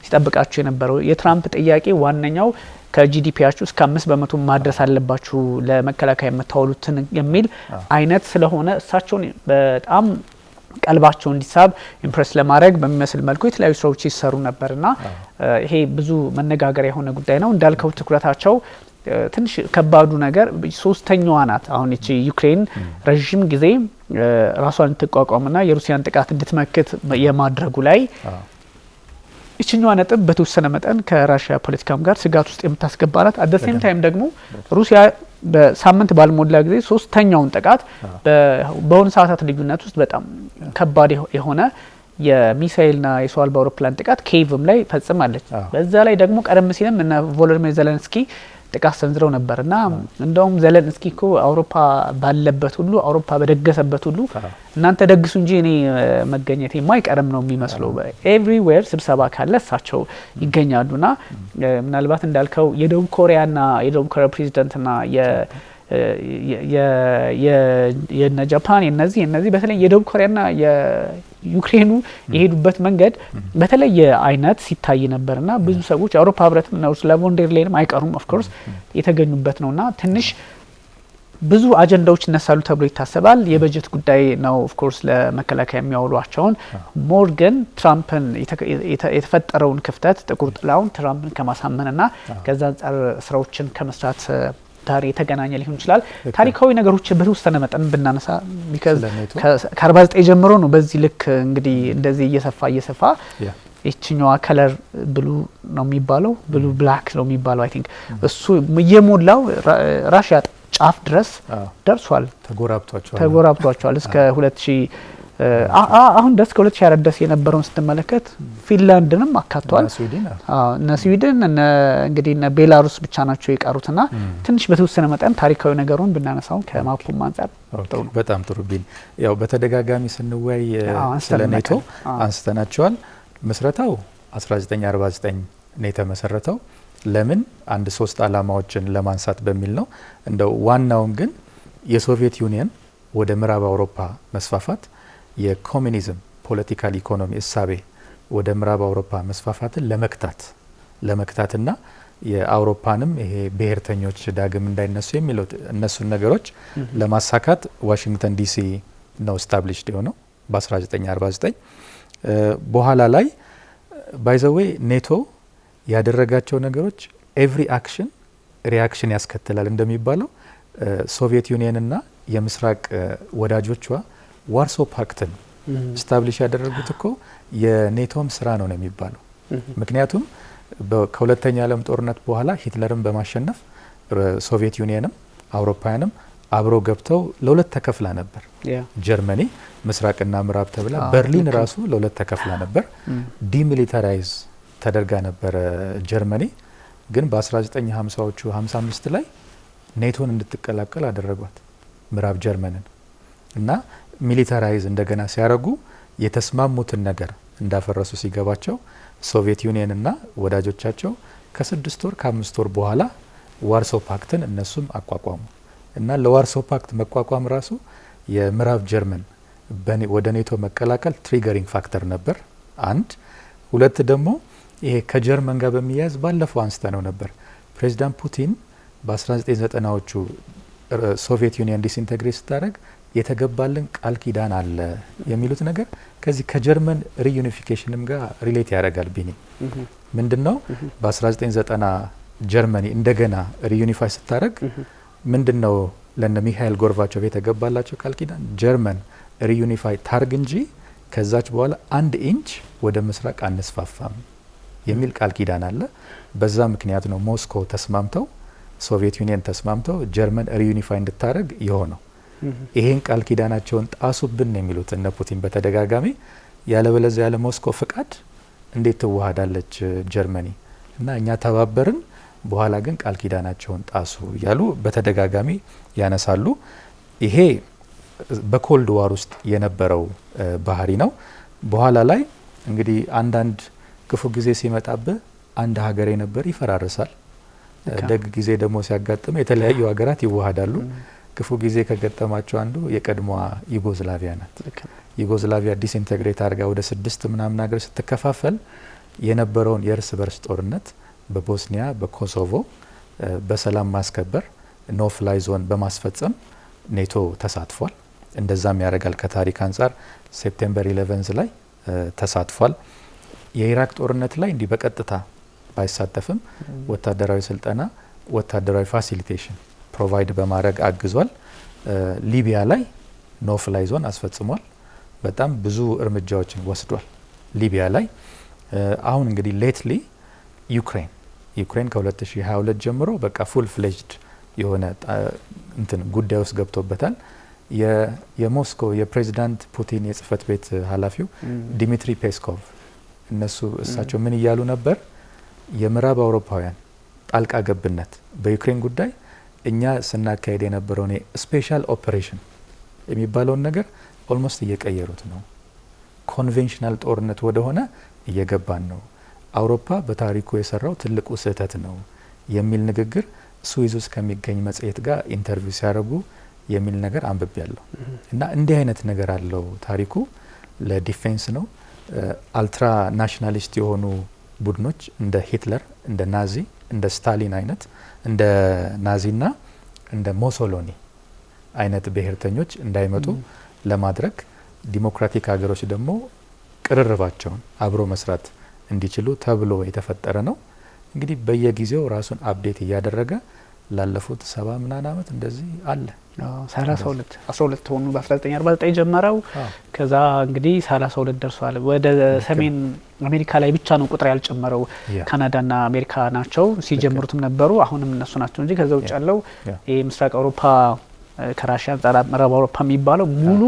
ሲጠብቃቸው የነበረው። የትራምፕ ጥያቄ ዋነኛው ከጂዲፒያችሁ እስከ 5% ማድረስ አለባችሁ ለመከላከያ የምታውሉትን የሚል አይነት ስለሆነ እሳቸውን በጣም ቀልባቸው እንዲሳብ ኢምፕሬስ ለማድረግ በሚመስል መልኩ የተለያዩ ስራዎች ይሰሩ ነበርና ይሄ ብዙ መነጋገሪያ የሆነ ጉዳይ ነው። እንዳልከው ትኩረታቸው ትንሽ ከባዱ ነገር ሶስተኛዋ ናት። አሁን እቺ ዩክሬን ረጅም ጊዜ ራሷን እንድትቋቋምና የሩሲያን ጥቃት እንድትመክት የማድረጉ ላይ ይችኛዋ ነጥብ በተወሰነ መጠን ከራሽያ ፖለቲካም ጋር ስጋት ውስጥ የምታስገባናት አት ዘ ሴም ታይም ደግሞ ሩሲያ በሳምንት ባልሞላ ጊዜ ሶስተኛውን ጥቃት በሆኑ ሰዓታት ልዩነት ውስጥ በጣም ከባድ የሆነ የሚሳኤልና የሰው አልባ አውሮፕላን ጥቃት ኪየቭም ላይ ፈጽማለች። በዛ ላይ ደግሞ ቀደም ሲልም እና ቮሎዲሚር ዜሌንስኪ ጥቃት ሰንዝረው ነበርና እንደውም ዜሌንስኪ እኮ አውሮፓ ባለበት ሁሉ አውሮፓ በደገሰበት ሁሉ እናንተ ደግሱ እንጂ እኔ መገኘቴ የማይቀርም ነው የሚመስለው። ኤቭሪዌር ስብሰባ ካለ እሳቸው ይገኛሉና ምናልባት እንዳልከው የደቡብ ኮሪያና የደቡብ ኮሪያ ፕሬዚዳንትና የነ ጃፓን የነዚህ በተለይ የደቡብ ኮሪያና የዩክሬኑ የሄዱበት መንገድ በተለየ አይነት ሲታይ ነበርና ብዙ ሰዎች የአውሮፓ ህብረትም ነው ኡርሱላ ቮን ደር ላየንም አይቀሩም ኦፍ ኮርስ የተገኙበት ነውና ትንሽ ብዙ አጀንዳዎች ይነሳሉ ተብሎ ይታሰባል። የበጀት ጉዳይ ነው ኦፍ ኮርስ ለመከላከያ የሚያውሏቸውን ሞርገን ትራምፕን የተፈጠረውን ክፍተት ጥቁር ጥላውን ትራምፕን ከማሳመንና ከዛ አንጻር ስራዎችን ከመስራት ጋር የተገናኘ ሊሆን ይችላል። ታሪካዊ ነገሮች በተወሰነ መጠን ብናነሳ ከ49 ጀምሮ ነው በዚህ ልክ እንግዲህ እንደዚህ እየሰፋ እቺኛዋ ከለር ብሉ ነው የሚባለው ብሉ ብላክ ነው የሚባለው አይ ቲንክ እሱ እየሞላው ራሽያ ጫፍ ድረስ ደርሷል። ተጎራብቷቸዋል እስከ 2000 አሁን ደስ ከ2024 ድረስ የነበረውን ስትመለከት ፊንላንድንም አካቷል። እነ ስዊድን እንግዲህ እነ ቤላሩስ ብቻ ናቸው የቀሩትና ትንሽ በተወሰነ መጠን ታሪካዊ ነገሩን ብናነሳው ከማፑም አንጻር በጣም ጥሩ ቢል ያው በተደጋጋሚ ስንወያይ ስለ ኔቶ አንስተናቸዋል። መስረታው 1949 ነው የተመሰረተው። ለምን አንድ 3 አላማዎችን ለማንሳት በሚል ነው። እንደው ዋናውን ግን የሶቪየት ዩኒየን ወደ ምዕራብ አውሮፓ መስፋፋት የኮሙኒዝም ፖለቲካል ኢኮኖሚ እሳቤ ወደ ምዕራብ አውሮፓ መስፋፋትን ለመክታትና የአውሮፓንም ይሄ ብሔርተኞች ዳግም እንዳይነሱ የሚለው እነሱን ነገሮች ለማሳካት ዋሽንግተን ዲሲ ነው ስታብሊሽድ የሆነው በ1949። በኋላ ላይ ባይ ዘ ዌይ ኔቶ ያደረጋቸው ነገሮች ኤቭሪ አክሽን ሪአክሽን ያስከትላል እንደሚባለው ሶቪየት ዩኒየንና የምስራቅ ወዳጆቿ ዋርሶ ፓክትን ስታብሊሽ ያደረጉት እኮ የኔቶም ስራ ነው የሚባለው። ምክንያቱም ከሁለተኛ ዓለም ጦርነት በኋላ ሂትለርን በማሸነፍ ሶቪየት ዩኒየንም አውሮፓውያንም አብሮ ገብተው ለሁለት ተከፍላ ነበር። ጀርመኒ ምስራቅና ምዕራብ ተብላ፣ በርሊን ራሱ ለሁለት ተከፍላ ነበር። ዲሚሊታራይዝ ተደርጋ ነበር ጀርመኒ። ግን በ1950ዎቹ 55 ላይ ኔቶን እንድትቀላቀል አደረጓት ምዕራብ ጀርመንን እና ሚሊታራይዝ እንደገና ሲያረጉ የተስማሙትን ነገር እንዳፈረሱ ሲገባቸው ሶቪየት ዩኒየን እና ወዳጆቻቸው ከ6 ወር ከ5 ወር በኋላ ዋርሶ ፓክትን እነሱም አቋቋሙ እና ለዋርሶ ፓክት መቋቋም ራሱ የምዕራብ ጀርመን ወደ ኔቶ መቀላቀል ትሪገሪንግ ፋክተር ነበር። አንድ ሁለት ደግሞ ይሄ ከጀርመን ጋር በሚያያዝ ባለፈው አንስተ ነው ነበር ፕሬዚዳንት ፑቲን በ1990ዎቹ ሶቪየት ዩኒየን ዲስኢንቴግሬት ስታደርግ የተገባልን ቃል ኪዳን አለ የሚሉት ነገር ከዚህ ከጀርመን ሪዩኒፊኬሽንም ጋር ሪሌት ያደርጋል። ቢኒ ምንድነው በ1990 ጀርመኒ እንደገና ሪዩኒፋይ ስታደርግ ምንድነው ለነ ሚካኤል ጎርባቾቭ የተገባላቸው ቃል ኪዳን ጀርመን ሪዩኒፋይ ታርግ እንጂ ከዛች በኋላ 1 ኢንች ወደ ምስራቅ አንስፋፋም የሚል ቃል ኪዳን አለ። በዛ ምክንያት ነው ሞስኮ ተስማምተው ሶቪየት ዩኒየን ተስማምተው ጀርመን ሪዩኒፋይ እንድታረግ የሆነው። ይሄን ቃል ኪዳናቸውን ጣሱብን የሚሉት እነ ፑቲን በተደጋጋሚ ያለበለዚያ ያለ ሞስኮ ፍቃድ እንዴት ትዋሃዳለች ጀርመኒ እና እኛ ተባበርን በኋላ ግን ቃል ኪዳናቸውን ጣሱ ያሉ በተደጋጋሚ ያነሳሉ። ይሄ በኮልድ ዋር ውስጥ የነበረው ባህሪ ነው። በኋላ ላይ እንግዲህ አንዳንድ ክፉ ጊዜ ሲመጣብህ አንድ ሀገር የነበር ይፈራርሳል። ደግ ጊዜ ደግሞ ሲያጋጥም የተለያዩ ሀገራት ይዋሃዳሉ። ክፉ ጊዜ ከገጠማቸው አንዱ የቀድሞዋ ዩጎዝላቪያ ናት። ዩጎዝላቪያ ዲስኢንቴግሬት አድርጋ ወደ 6 ምናምን ሀገር ስትከፋፈል የነበረውን የእርስ በርስ ጦርነት በቦስኒያ በኮሶቮ በሰላም ማስከበር ኖ ፍላይ ዞን በማስፈጸም ኔቶ ተሳትፏል። እንደዛም ያደርጋል። ከታሪክ አንጻር ሴፕቴምበር 11 ላይ ተሳትፏል። የኢራቅ ጦርነት ላይ እንዲህ በቀጥታ ባይሳተፍም ወታደራዊ ስልጠና ወታደራዊ ፋሲሊቴሽን ፕሮቫይድ በማድረግ አግዟል። ሊቢያ ላይ ኖ ፍላይ ዞን አስፈጽሟል። በጣም ብዙ እርምጃዎችን ወስዷል ሊቢያ ላይ። አሁን እንግዲህ ሌትሊ ዩክሬን ከ2022 ጀምሮ በቃ ፉል ፍሌጅድ የሆነ እንትን ጉዳይ ውስጥ ገብቶበታል። የሞስኮ የፕሬዚዳንት ፑቲን የጽህፈት ቤት ኃላፊው ዲሚትሪ ፔስኮቭ እሳቸው ምን እያሉ ነበር? የምዕራብ አውሮፓውያን ጣልቃ ገብነት በዩክሬን ጉዳይ እኛ ስናካሄድ የነበረውን ስፔሻል ኦፕሬሽን የሚባለውን ነገር ኦልሞስት እየቀየሩት ነው። ኮንቬንሽናል ጦርነት ወደሆነ እየገባን ነው። አውሮፓ በታሪኩ የሰራው ትልቁ ስህተት ነው የሚል ንግግር ስዊዝ ውስጥ ከሚገኝ መጽሔት ጋር ኢንተርቪው ሲያደርጉ የሚል ነገር አንብቤ ያለሁ እና እንዲህ አይነት ነገር አለው ታሪኩ። ለዲፌንስ ነው። አልትራ ናሽናሊስት የሆኑ ቡድኖች እንደ ሂትለር፣ እንደ ናዚ፣ እንደ ስታሊን አይነት እንደ ናዚና እንደ ሞሶሎኒ አይነት ብሔርተኞች እንዳይመጡ ለማድረግ ዲሞክራቲክ ሀገሮች ደግሞ ቅርርባቸውን አብሮ መስራት እንዲችሉ ተብሎ የተፈጠረ ነው። እንግዲህ በየጊዜው ራሱን አፕዴት እያደረገ ላለፉት 70 ምናምን ዓመት እንደዚህ አለ። 12 ሆኑ። በ1949 ጀመረው። ከዛ እንግዲህ 32 ደርሷል። ወደ ሰሜን አሜሪካ ላይ ብቻ ነው ቁጥር ያልጨመረው። ካናዳና አሜሪካ ናቸው ሲጀምሩትም ነበሩ። አሁንም እነሱ ናቸው እንጂ ከዛ ውጭ ያለው ምስራቅ አውሮፓ ከራሺያ አንጻር ምዕራብ አውሮፓ የሚባለው ሙሉ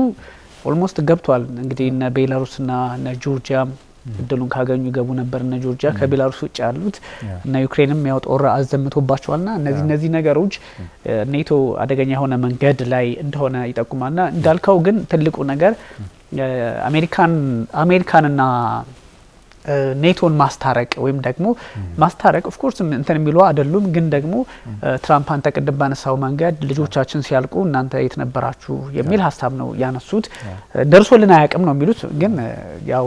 ኦልሞስት ገብቷል። እንግዲህ እነ ቤላሩስና እነ ጆርጂያ እድሉን ካገኙ ገቡ ነበር። እነ ጆርጂያ ከቤላሩስ ውጭ ያሉት እና ዩክሬንም ያው ጦር አዘምቶባቸዋልና እነዚህ ነገሮች ኔቶ አደገኛ የሆነ መንገድ ላይ እንደሆነ ይጠቁማልና እንዳልከው ግን ትልቁ ነገር አሜሪካንና ኔቶን ማስታረቅ ወይም ደግሞ ማስታረቅ ኦፍ ኮርስ እንትን የሚሉ አይደሉም። ግን ደግሞ ትራምፕ አንተ ቅድም ባነሳው መንገድ ልጆቻችን ሲያልቁ እናንተ የት ነበራችሁ የሚል ሀሳብ ነው ያነሱት። ደርሶልን አያውቅም ነው የሚሉት። ግን ያው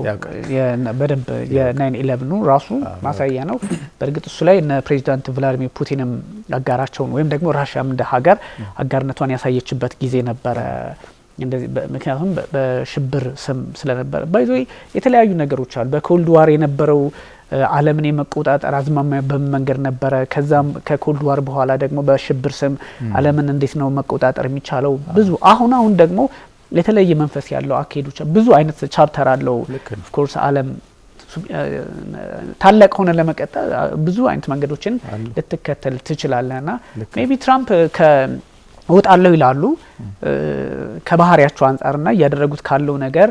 በደንብ የ9/11 ራሱ ማሳያ ነው። በእርግጥ እሱ ላይ እነ ፕሬዚዳንት ቭላዲሚር ፑቲንም አጋራቸውን ወይም ደግሞ ራሽያም እንደ ሀገር አጋርነቷን ያሳየችበት ጊዜ ነበረ። እንደዚህ ምክንያቱም በሽብር ስም ስለነበረ ባይዞ የተለያዩ ነገሮች አሉ። በኮልድ ዋር የነበረው ዓለምን የመቆጣጠር አዝማሚያ በመንገድ ነበረ። ከዛም ከኮልድ ዋር በኋላ ደግሞ በሽብር ስም ዓለምን እንዴት ነው መቆጣጠር የሚቻለው? ብዙ አሁን ደግሞ የተለየ መንፈስ ያለው አካሄዶች ብዙ አይነት ቻፕተር አለው። ኦፍ ኮርስ ዓለም ታላቅ ሆነ ለመቀጠል ብዙ አይነት መንገዶችን ልትከተል ትችላለና ሜቢ ትራምፕ እወጣለሁ ይላሉ ከባህሪያቸው አንጻርና እያደረጉት ካለው ነገር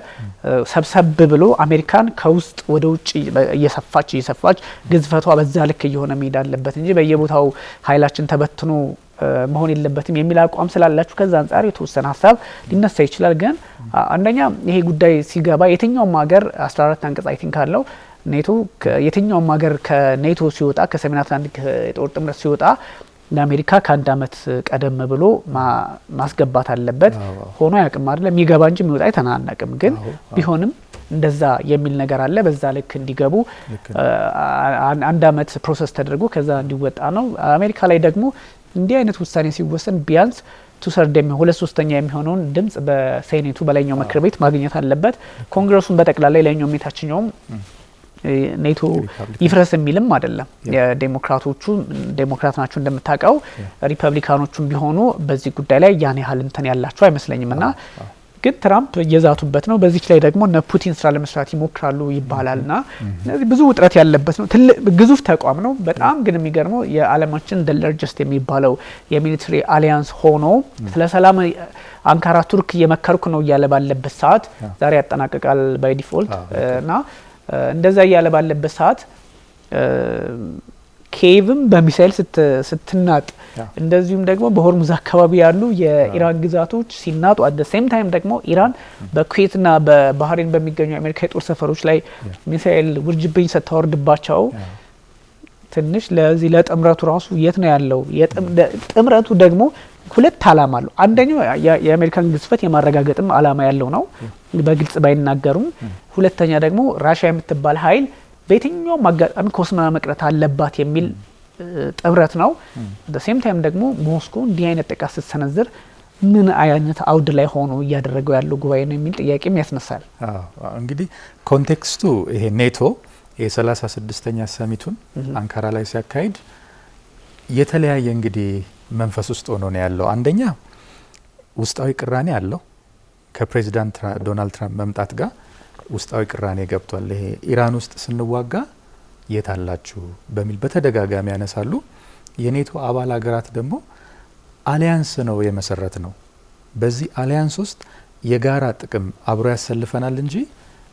ሰብሰብ ብሎ አሜሪካን ከውስጥ ወደ ውጭ እየሰፋች ግዝፈቷ በዛ ልክ እየሆነ መሄድ አለበት እንጂ በየቦታው ኃይላችን ተበትኖ መሆን የለበትም የሚል አቋም ስላላችሁ ከዛ አንጻር የተወሰነ ሀሳብ ሊነሳ ይችላል። ግን አንደኛ ይሄ ጉዳይ ሲገባ የትኛውም ሀገር 14 አንቀጽ አይ ቲንክ አለው ኔቶ የትኛውም ሀገር ከኔቶ ሲወጣ ከሰሜን አትላንቲክ የጦር ጥምረት ሲወጣ ለአሜሪካ ከአንድ አመት ቀደም ብሎ ማስገባት አለበት። ሆኖ ያቅም አይደለም የሚገባ እንጂ የሚወጣ አይተናነቅም። ግን ቢሆንም እንደዛ የሚል ነገር አለ። በዛ ልክ እንዲገቡ አንድ አመት ፕሮሰስ ተደርጎ ከዛ እንዲወጣ ነው። አሜሪካ ላይ ደግሞ እንዲህ አይነት ውሳኔ ሲወሰን ቢያንስ 2/3 2/3 የሚሆነውን ድምጽ በሴኔቱ በላይኛው ምክር ቤት ማግኘት አለበት። ኮንግረሱን በጠቅላላ ላይኛው የታችኛውም ኔቶ ይፍረስ የሚልም አይደለም። ዴሞክራት ናቸው እንደምታውቀው። ሪፐብሊካኖቹም ቢሆኑ በዚህ ጉዳይ ላይ ያን ያህል እንትን ያላቸው አይመስለኝምና ግን ትራምፕ እየዛቱበት ነው። በዚህ ላይ ደግሞ እነ ፑቲን ስራ ለመስራት ይሞክራሉ ይባላልና ስለዚህ ብዙ ውጥረት ያለበት ነው። ትልቅ ግዙፍ ተቋም ነው በጣም። ግን የሚገርመው የዓለማችን the largest የሚባለው የሚሊተሪ አሊያንስ ሆኖ ስለ ሰላም አንካራ ቱርክ እየመከርኩ ነው እያለ ባለበት ሰዓት ዛሬ ያጠናቅቃል ባይ ዲፎልት እና እንደዛ እያለ ባለበት ሰዓት ኬቭም በሚሳኤል ስትናጥ እንደዚሁም ደግሞ በሆርሙዝ አካባቢ ያሉ የኢራን ግዛቶች ሲናጡ አት ዘ ሴም ታይም ደግሞ ኢራን በኩዌትና በባህሬን በሚገኙ የአሜሪካ የጦር ሰፈሮች ላይ ሚሳኤል ውርጅብኝ ስታወርድባቸው ትንሽ ለዚህ ለጥምረቱ ራሱ የት ነው ያለው? ጥምረቱ ደግሞ ሁለት አላማ አለው። አንደኛው የአሜሪካን ግዝፈት የማረጋገጥም አላማ ያለው ነው በግልጽ ባይናገሩም። ሁለተኛ ደግሞ ራሽያ የምትባል ኃይል በየትኛውም አጋጣሚ ኮስማ መቅረት አለባት የሚል ጥምረት ነው። በሴም ታይም ደግሞ ሞስኮ እንዲህ አይነት ጥቃት ስትሰነዝር ምን አይነት አውድ ላይ ሆኖ እያደረገው ያለው ጉባኤ ነው የሚል ጥያቄም ያስነሳል። እንግዲህ ኮንቴክስቱ ይሄ ኔቶ የ36ኛ ሰሚቱን አንካራ ላይ ሲያካሂድ የተለያየ እንግዲህ መንፈስ ውስጥ ሆኖ ነው ያለው። አንደኛ ውስጣዊ ቅራኔ አለው ከፕሬዚዳንት ዶናልድ ትራምፕ መምጣት ጋር ውስጣዊ ቅራኔ ገብቷል። ይሄ ኢራን ውስጥ ስንዋጋ የት አላችሁ በሚል በተደጋጋሚ ያነሳሉ። የኔቶ አባል ሀገራት ደግሞ አሊያንስ ነው የመሰረት ነው። በዚህ አሊያንስ ውስጥ የጋራ ጥቅም አብሮ ያሰልፈናል እንጂ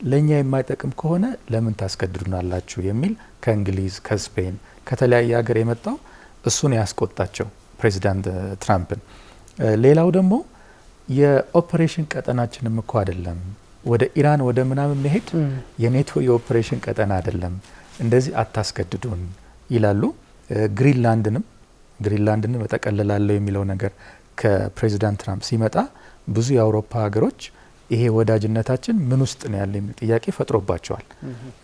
ለኛ የማይጠቅም ከሆነ ለምን ታስገድዱናላችሁ የሚል ከእንግሊዝ፣ ከስፔን፣ ከተለያየ ሀገር የመጣው እሱን ያስቆጣቸው ፕሬዚዳንት ትራምፕን። ሌላው ደግሞ የኦፕሬሽን ቀጠናችንም እኮ አይደለም ወደ ኢራን ወደ ምናምን መሄድ የኔቶ የኦፕሬሽን ቀጠና አይደለም፣ እንደዚህ አታስገድዱን ይላሉ። ግሪንላንድንም እጠቀልላለሁ የሚለው ነገር ከፕሬዚዳንት ትራምፕ ሲመጣ ብዙ የአውሮፓ ሀገሮች ይሄ ወዳጅነታችን ምን ውስጥ ነው ያለ የሚል ጥያቄ ፈጥሮባቸዋል።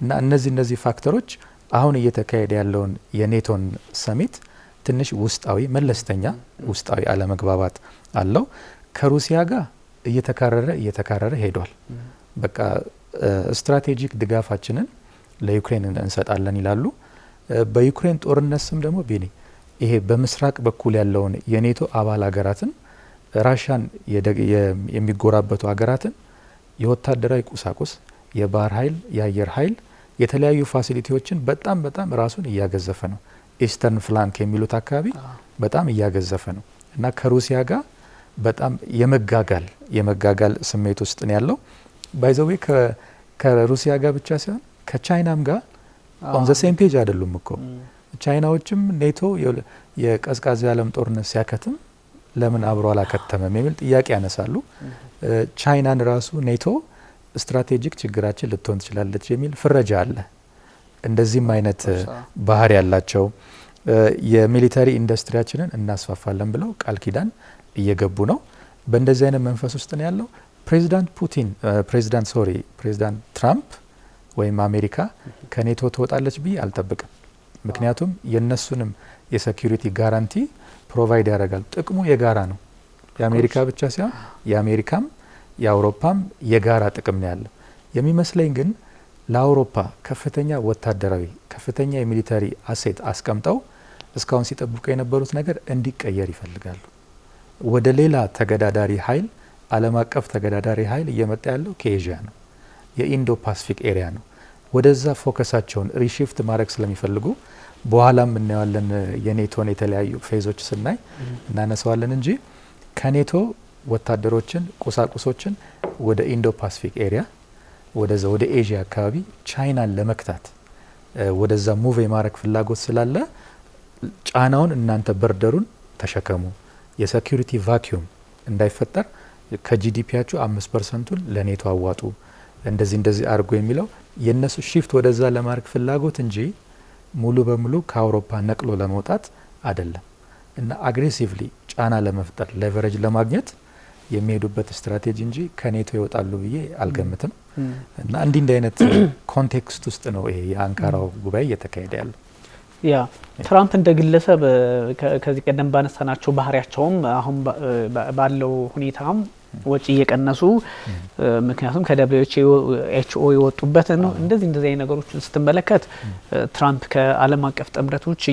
እና እነዚህ ፋክተሮች አሁን እየተካሄደ ያለውን የኔቶን ሰሚት ትንሽ ውስጣዊ መለስተኛ ውስጣዊ አለመግባባት አለው። ከሩሲያ ጋር እየተካረረ ሄዷል። በቃ ስትራቴጂክ ድጋፋችንን ለዩክሬን እንሰጣለን ይላሉ። በዩክሬን ጦርነት ስም ደግሞ ይሄ በምስራቅ በኩል ያለውን የኔቶ አባል ሀገራትን ራሻን የሚጎራበቱ ሀገራትን የወታደራዊ ቁሳቁስ፣ የባህር ኃይል፣ የአየር ኃይል፣ የተለያዩ ፋሲሊቲዎችን በጣም ራሱን እያገዘፈ ነው። ኢስተርን ፍላንክ የሚሉት አካባቢ በጣም እያገዘፈ ነው እና ከሩሲያ ጋር በጣም የመጋጋል ስሜት ውስጥ ነው ያለው። ባይዘዌ ከሩሲያ ጋር ብቻ ሳይሆን ከቻይናም ጋር ኦን ዘ ሴም ፔጅ አይደሉም እኮ። ቻይናዎችም ኔቶ የቀዝቃዛ የዓለም ጦርነት ሲያከትም ለምን አብሮ አላከተመም የሚል ጥያቄ ያነሳሉ። ቻይናን ራሱ ኔቶ ስትራቴጂክ ችግራችን ልትሆን ትችላለች የሚል ፍረጃ አለ። እንደዚህም አይነት ባህር ያላቸው የሚሊተሪ ኢንዱስትሪያችንን እናስፋፋለን ብለው ቃል ኪዳን እየገቡ ነው። በእንደዚህ አይነት መንፈስ ውስጥ ነው ያለው። ፕሬዚዳንት ትራምፕ ወይም አሜሪካ ከኔቶ ትወጣለች ብዬ አልጠብቅም። ምክንያቱም የነሱንም የሴኩሪቲ ጋራንቲ ፕሮቫይድ ያደርጋል። ጥቅሙ የጋራ ነው። የአሜሪካ ብቻ ሳይሆን የአሜሪካም የአውሮፓም የጋራ ጥቅም ነው ያለው የሚመስለኝ። ግን ለአውሮፓ ከፍተኛ ወታደራዊ ከፍተኛ የሚሊተሪ አሴት አስቀምጠው እስካሁን ሲጠብቁ የነበሩት ነገር እንዲቀየር ይፈልጋሉ። ወደ ሌላ ተገዳዳሪ ኃይል ዓለም አቀፍ ተገዳዳሪ ኃይል እየመጣ ያለው ከኤዥያ ነው፣ የኢንዶ ፓሲፊክ ኤሪያ ነው። ወደዛ ፎከሳቸውን ሪሺፍት ማድረግ ስለሚፈልጉ በኋላም እናየዋለን። የኔቶን የተለያዩ ፌዞች ስናይ እናነሳዋለን እንጂ ከኔቶ ወታደሮችን ቁሳቁሶችን ወደ ኢንዶ ፓሲፊክ ኤሪያ ወደዛ ወደ ኤዥያ አካባቢ ቻይናን ለመክታት ወደዛ ሙቭ የማድረግ ፍላጎት ስላለ ጫናውን እናንተ በርደሩን ተሸከሙ፣ የሴኩሪቲ ቫኪዩም እንዳይፈጠር ከጂዲፒያችሁ 5%ን ለኔቶ አዋጡ፣ እንደዚህ አድርጎ የሚለው የነሱ ሺፍት ወደዛ ለማድረግ ፍላጎት እንጂ ሙሉ በሙሉ ከአውሮፓ ነቅሎ ለመውጣት አይደለም። እና አግሬሲቭሊ ጫና ለመፍጠር ሌቨሬጅ ለማግኘት የሚሄዱበት ስትራቴጂ እንጂ ከኔቶ ይወጣሉ ብዬ አልገምትም። እና እንዲህ አይነት ኮንቴክስት ውስጥ ነው ይሄ የአንካራው ጉባኤ እየተካሄደ ያለው። ያ ትራምፕ እንደ ግለሰብ ከዚህ ቀደም ባነሳናቸው ባህሪያቸውም አሁን ባለው ሁኔታም ወጪ እየቀነሱ ምክንያቱም ከደብሊውኤችኦ የወጡበት ነው። እንደዚህ አይነት ነገሮችን ስትመለከት ትራምፕ ከዓለም አቀፍ ጥምረቶች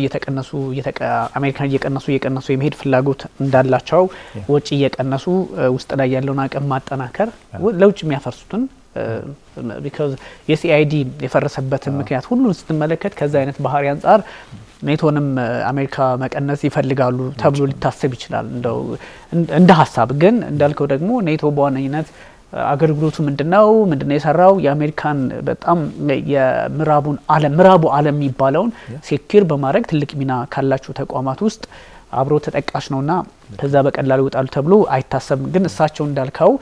አሜሪካን እየቀነሱ የመሄድ ፍላጎት እንዳላቸው ወጪ እየቀነሱ ውስጥ ላይ ያለውን አቅም ማጠናከር ለውጭ የሚያፈርሱትን ቢካዝ የሲአይዲ የፈረሰበትን ምክንያት ሁሉን ስትመለከት ከዛ አይነት ባህሪ አንጻር ኔቶንም አሜሪካ መቀነስ ይፈልጋሉ ተብሎ ሊታሰብ ይችላል እንደ ሀሳብ። ግን እንዳልከው ደግሞ ኔቶ በዋነኝነት አገልግሎቱ ምንድነው የሰራው የአሜሪካን በጣም ምዕራቡ ዓለም የሚባለውን ሴኩር በማድረግ ትልቅ ሚና ካላቸው ተቋማት ውስጥ አብሮ ተጠቃሽ ነውና ከዛ በቀላሉ ይወጣሉ ተብሎ አይታሰብም። ግን እሳቸው እንዳልከው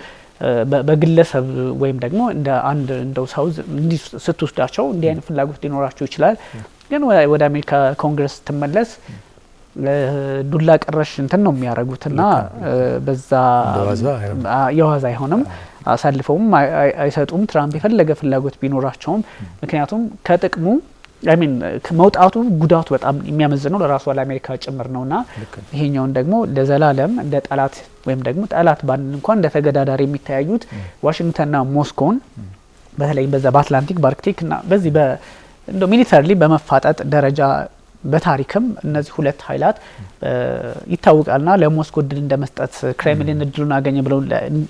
በግለሰብ ወይም ደግሞ እንደ አንድ እንደው ሰው ስትወስዳቸው እንዲህ አይነት ፍላጎት ሊኖራቸው ይችላል። ግን ወደ አሜሪካ ኮንግረስ ስትመለስ ዱላ ቀረሽ እንትን ነው የሚያደርጉትና በዛ የዋዛ አይሆንም፣ አሳልፈውም አይሰጡም። ትራምፕ የፈለገ ፍላጎት ቢኖራቸውም ምክንያቱም ከጥቅሙ መውጣቱ ጉዳቱ በጣም የሚያመዝነው ለራሱ ለአሜሪካ ጭምር ነውና ይሄኛውን ደግሞ ለዘላለም እንደ ጠላት ወይም ደግሞ ጠላት ባንድ እንኳን እንደ ተገዳዳሪ የሚታያዩት ዋሽንግተንና ሞስኮን በተለይ በዛ በአትላንቲክ በአርክቲክና በዚህ እንደ ሚሊተሪሊ በመፋጠጥ ደረጃ በታሪክም እነዚህ ሁለት ኃይላት ይታወቃልና ለሞስኮ እድል እንደመስጠት ክሬምሊን እድሉን አገኘ ብለው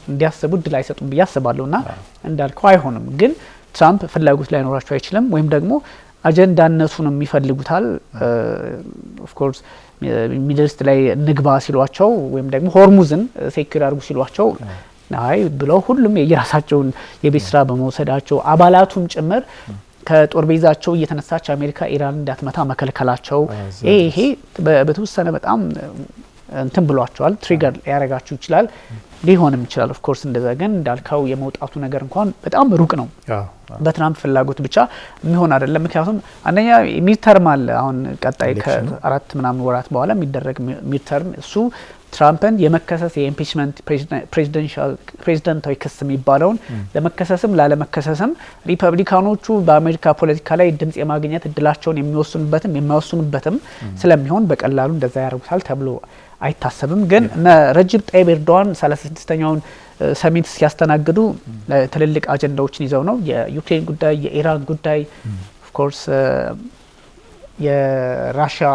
እንዲያስቡ እድል አይሰጡም ብዬ አስባለሁና እንዳልከው አይሆንም። ግን ትራምፕ ፍላጎት ላይኖራቸው አይችልም ወይም ደግሞ አጀንዳነቱን የሚፈልጉታል። ኦፍ ኮርስ ሚድል ኢስት ላይ ንግባ ሲሏቸው ወይም ደግሞ ሆርሙዝን ሴኩር አድርጉ ሲሏቸው አይ ብለው ሁሉም የራሳቸውን የቤት ስራ በመውሰዳቸው አባላቱም ጭምር ከጦር ቤዛቸው እየተነሳች አሜሪካ ኢራን እንዳትመታ መከልከላቸው ይሄ በተወሰነ በጣም እንትን ብሏቸዋል። ትሪገር ያረጋችሁ ይችላል ሊሆንም ይችላል። ኦፍ ኮርስ እንደዛ ግን እንዳልከው የመውጣቱ ነገር እንኳን በጣም ሩቅ ነው። በትራምፕ ፍላጎት ብቻ የሚሆን አይደለም። ምክንያቱም አንደኛ ሚድተርም አለ አሁን ቀጣይ ከአራት ምናምን ወራት በኋላ የሚደረግ ሚድተርም እሱ ትራምፕን የመከሰስ የኢምፒችመንት ፕሬዚደንታዊ ክስ የሚባለውን ለመከሰስም ላለመከሰስም ሪፐብሊካኖቹ በአሜሪካ ፖለቲካ ላይ ድምጽ የማግኘት እድላቸውን የሚወስኑበትም የማይወስኑበትም ስለሚሆን በቀላሉ እንደዛ ያደርጉታል ተብሎ አይታሰብም። ግን ረጅብ ጣይብ ኤርዶዋን 36ኛውን ሰሚት ሲያስተናግዱ ትልልቅ አጀንዳዎችን ይዘው ነው። የዩክሬን ጉዳይ፣ የኢራን ጉዳይ፣ ኦፍ ኮርስ የራሽያ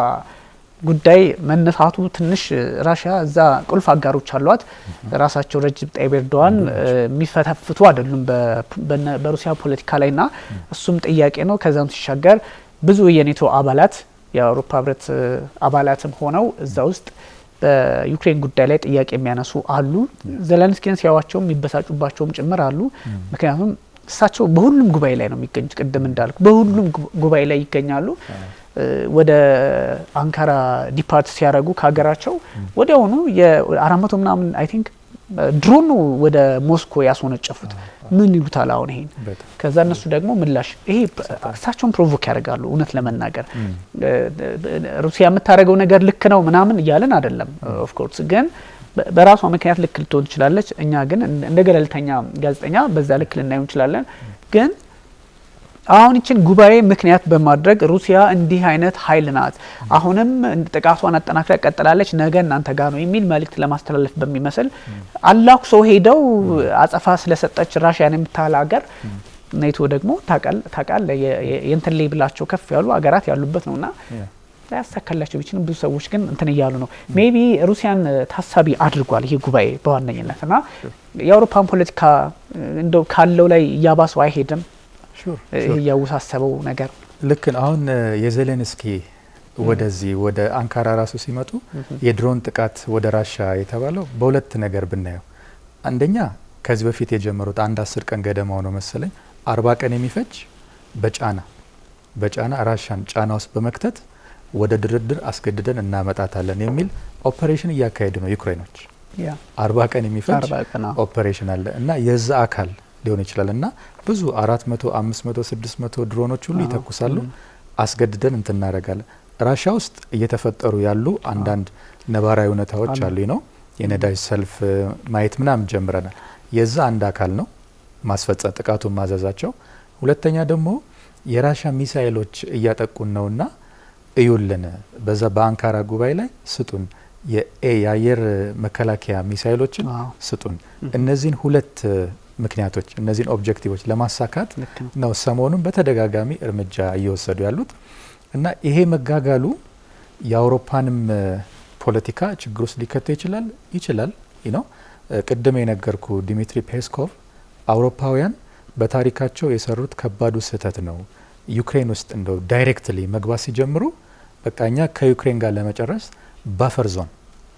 ጉዳይ መነሳቱ ትንሽ ራሽያ እዛ ቁልፍ አጋሮች አሏት። ራሳቸው ረጅብ ጣይብ ኤርዶዋን የሚፈተፍቱ አይደሉም በሩሲያ ፖለቲካ ላይና እሱም ጥያቄ ነው። ከዛም ሲሻገር ብዙ የኔቶ አባላት የአውሮፓ ህብረት አባላትም ሆነው እዛ ውስጥ በዩክሬን ጉዳይ ላይ ጥያቄ የሚያነሱ አሉ። ዘለንስኪን ሲያዋቸው የሚበሳጩባቸውም ጭምር አሉ። ምክንያቱም እሳቸው በሁሉም ጉባኤ ላይ ነው የሚገኙት። ቅድም እንዳልኩ በሁሉም ጉባኤ ላይ ይገኛሉ። ወደ አንካራ ዲፓርት ሲያደርጉ ከሀገራቸው ወዲያውኑ የ400 ምናምን አይ ቲንክ ድሮን ወደ ሞስኮ ያስወነጨፉት። ምን ይሉታል አሁን ይሄን? ከዛ እነሱ ደግሞ ምላሽ ይሄ እሳቸውን ፕሮቮክ ያደርጋሉ። እውነት ለመናገር ሩሲያ የምታደርገው ነገር ልክ ነው ምናምን እያለን አይደለም። ኦፍ ኮርስ ግን በራሷ ምክንያት ልክ ልትሆን ትችላለች። እኛ ግን እንደ ገለልተኛ ጋዜጠኛ በዛ ልክ ልናየው እንችላለን። ግን አሁን ይችን ጉባኤ ምክንያት በማድረግ ሩሲያ እንዲህ አይነት ኃይል ናት፣ አሁንም ጥቃቷን አጠናክራ ቀጥላለች፣ ነገ እናንተ ጋር ነው የሚል መልእክት ለማስተላለፍ በሚመስል አላኩ ሰው ሄደው አጸፋ ስለሰጠች ራሽያን የምታህል ሀገር ኔቶ ደግሞ ታቃለ የእንትን ሌብላቸው ከፍ ያሉ ሀገራት ያሉበት ነውና ያሳካላቸው ቢችልም ብዙ ሰዎች ግን እንትን እያሉ ነው። ሜቢ ሩሲያን ታሳቢ አድርጓል ይሄ ጉባኤ በዋነኝነትና የአውሮፓን ፖለቲካ እንደው ካለው ላይ እያባሰው አይሄድም። ይሄ ያውሳሰበው ነገር ልክ አሁን የዜሌንስኪ ወደዚህ ወደ አንካራ ራሱ ሲመጡ የድሮን ጥቃት ወደ ራሻ የተባለው በሁለት ነገር ብናየው፣ አንደኛ ከዚህ በፊት የጀመሩት 10 ቀን ገደማው ነው መሰለኝ 40 ቀን የሚፈጅ በጫና ራሻን ጫና ውስጥ በመክተት ወደ ድርድር አስገድደን እናመጣታለን የሚል ኦፕሬሽን እያካሄዱ ነው ዩክሬኖች። 40 ቀን የሚፈጅ ኦፕሬሽን አለ እና የዛ አካል ሊሆን ይችላል እና ብዙ 400 500 600 ድሮኖች ሁሉ ይተኩሳሉ። አስገድደን እንትን እናደርጋለን። ራሽያ ውስጥ እየተፈጠሩ ያሉ አንዳንድ ነባራዊ ሁኔታዎች አሉ ነው የነዳጅ ሰልፍ ማየት ምናምን ጀምረናል። የዛ አንድ አካል ነው ማስፈጸም ጥቃቱን ማዘዛቸው። ሁለተኛ ደግሞ የራሽያ ሚሳኤሎች እያጠቁን ነውና እዩልን በዛ በአንካራ ጉባኤ ላይ ስጡን የአየር መከላከያ ሚሳኤሎችን ስጡን። እነዚህን ሁለት ምክንያቶች እነዚህን ኦብጀክቲቮች ለማሳካት ነው ሰሞኑን በተደጋጋሚ እርምጃ እየወሰዱ ያሉት እና ይሄ መጋጋሉ የአውሮፓንም ፖለቲካ ችግር ውስጥ ሊከተው ይችላል ነው። ቅድም የነገርኩ ዲሚትሪ ፔስኮቭ አውሮፓውያን በታሪካቸው የሰሩት ከባዱ ስህተት ነው። ዩክሬን ውስጥ እንደው ዳይሬክትሊ መግባት ሲጀምሩ በቃኛ ከዩክሬን ጋር ለመጨረስ ባፈር ዞን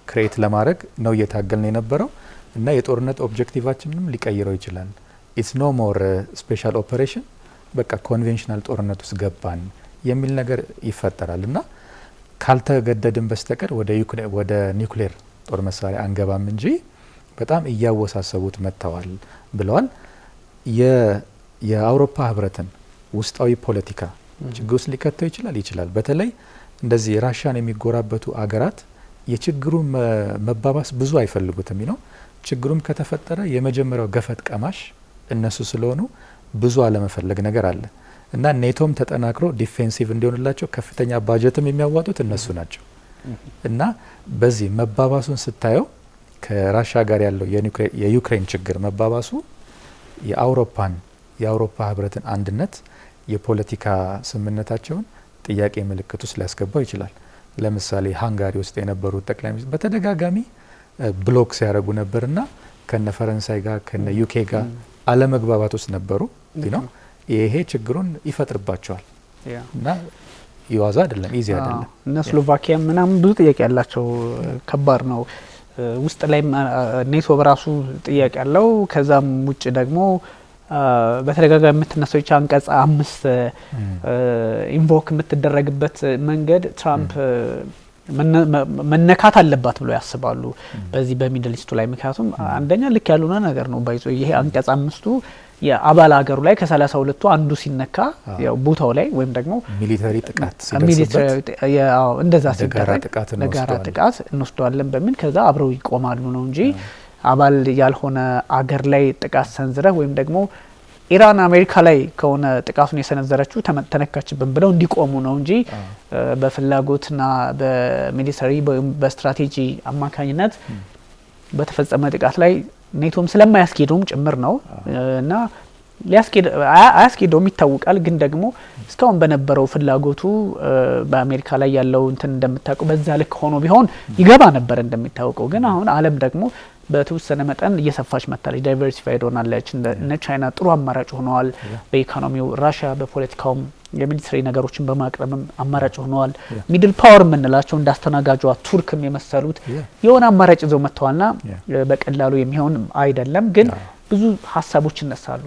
ክሬት ለማድረግ ነው እየታገልን የነበረው እና የጦርነት ኦብጀክቲቫችንንም ሊቀይረው ይችላል። ኢትስ ኖ ሞር ስፔሻል ኦፐሬሽን በቃ ኮንቬንሽናል ጦርነት ውስጥ ገባን የሚል ነገር ይፈጠራል እና ካልተገደድን በስተቀር ወደ ኒውክሌር ጦር መሳሪያ አንገባም እንጂ በጣም እያወሳሰቡት መጥተዋል ብለዋል። የአውሮፓ ህብረትን ውስጣዊ ፖለቲካ ችግር ውስጥ ሊከተው ይችላል። በተለይ እንደዚህ ራሽያን የሚጎራበቱ አገራት የችግሩ መባባስ ብዙ አይፈልጉትም ነው። ችግሩም ከተፈጠረ የመጀመሪያው ገፈት ቀማሽ እነሱ ስለሆኑ ብዙ አለመፈለግ ነገር አለ እና ኔቶም ተጠናክሮ ዲፌንሲቭ እንዲሆንላቸው ከፍተኛ ባጀትም የሚያዋጡት እነሱ ናቸው እና በዚህ መባባሱን ስታየው ከራሽያ ጋር ያለው የዩክሬን ችግር መባባሱ የአውሮፓ ህብረትን አንድነት የፖለቲካ ስምምነታቸውን ጥያቄ ምልክት ውስጥ ሊያስገባው ይችላል። ለምሳሌ ሃንጋሪ ውስጥ የነበሩት ጠቅላይ ሚኒስትር በተደጋጋሚ ብሎክ ሲያደርጉ ነበርና ከነ ፈረንሳይ ጋር ከነ ዩኬ ጋር አለመግባባት ውስጥ ነበሩ ነው። ይሄ ችግሩን ይፈጥርባቸዋል እና ይዋዛ አይደለም፣ ኢዚ አይደለም። እነ ስሎቫኪያ ምናምን ብዙ ጥያቄ ያላቸው ከባድ ነው። ውስጥ ላይ ኔቶ በራሱ ጥያቄ ያለው ከዛም ውጭ ደግሞ በተደጋጋሚ የምትነሳው አንቀጽ 5 ኢንቮክ የምትደረግበት መንገድ ትራምፕ መነካት አለባት ብሎ ያስባሉ በዚህ በሚድል ኢስቱ ላይ። ምክንያቱም አንደኛ ልክ ያልሆነ ነገር ነው ባይዞ ይሄ አንቀጽ 5ቱ የአባል ሀገሩ ላይ ከ32ቱ አንዱ ሲነካ ያው ቦታው ላይ ወይም ደግሞ ሚሊተሪ ጥቃት ሲደርስበት እንደዛ ሲደረግ ለጋራ ጥቃት እንወስደዋለን በሚል ከዛ አብረው ይቆማሉ ነው እንጂ አባል ያልሆነ አገር ላይ ጥቃት ሰንዝረህ ወይም ደግሞ ኢራን አሜሪካ ላይ ከሆነ ጥቃቱን የሰነዘረችው ተነካችብን ብለው እንዲቆሙ ነው እንጂ በፍላጎትና በሚሊተሪ በስትራቴጂ አማካኝነት በተፈጸመ ጥቃት ላይ ኔቶም ስለማያስኬደውም ጭምር ነው እና አያስኬደውም ይታወቃል። ግን ደግሞ እስካሁን በነበረው ፍላጎቱ በአሜሪካ ላይ ያለው እንትን እንደምታውቀው በዛ ልክ ሆኖ ቢሆን ይገባ ነበር እንደሚታወቀው። ግን አሁን ዓለም ደግሞ በተወሰነ መጠን እየሰፋች መጣለች፣ ዳይቨርሲፋይድ ሆናለች። እነ ቻይና ጥሩ አማራጭ ሆነዋል በኢኮኖሚው፣ ራሽያ በፖለቲካውም የሚሊተሪ ነገሮችን በማቅረብም አማራጭ ሆነዋል። ሚድል ፓወር የምንላቸው እንዳስተናጋጇ ቱርክም የመሰሉት የሆነ አማራጭ ይዘው መጥተዋልና በቀላሉ የሚሆን አይደለም። ግን ብዙ ሀሳቦች ይነሳሉ።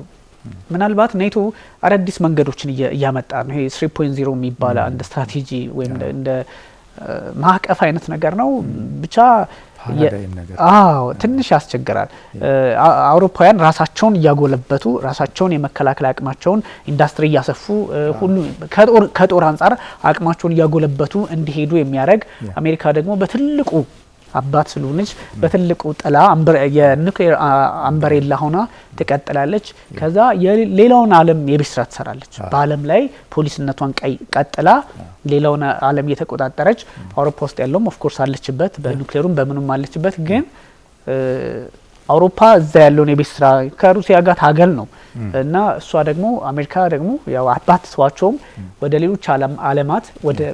ምናልባት ኔቶ አዳዲስ መንገዶችን እያመጣ ነው። ይሄ 3.0 የሚባል አንድ ስትራቴጂ ወይም እንደ ማዕቀፍ አይነት ነገር ነው ብቻ ትንሽ ያስቸግራል። አውሮፓውያን ራሳቸውን እያጎለበቱ ራሳቸውን የመከላከል አቅማቸውን ኢንዱስትሪ እያሰፉ ሁሉ ከጦር አንጻር አቅማቸውን እያጎለበቱ እንዲሄዱ የሚያደርግ አሜሪካ ደግሞ በትልቁ አባት ስለሆነች በትልቁ ጥላ የኒውክሌር አምበሬላ ሆና ትቀጥላለች። ከዛ ሌላውን ዓለም የቤት ስራ ትሰራለች። በዓለም ላይ ፖሊስነቷን ቀጥላ ሌላውን ዓለም እየተቆጣጠረች አውሮፓ ውስጥ ያለውም ኦፍ ኮርስ አለችበት፣ በኒውክሌሩም በምንም አለችበት። ግን አውሮፓ እዛ ያለውን የቤት ስራ ከሩሲያ ጋር ታገል ነው እና እሷ ደግሞ አሜሪካ ደግሞ ያው አባት ሰዋቸውም ወደ ሌሎች ዓለማት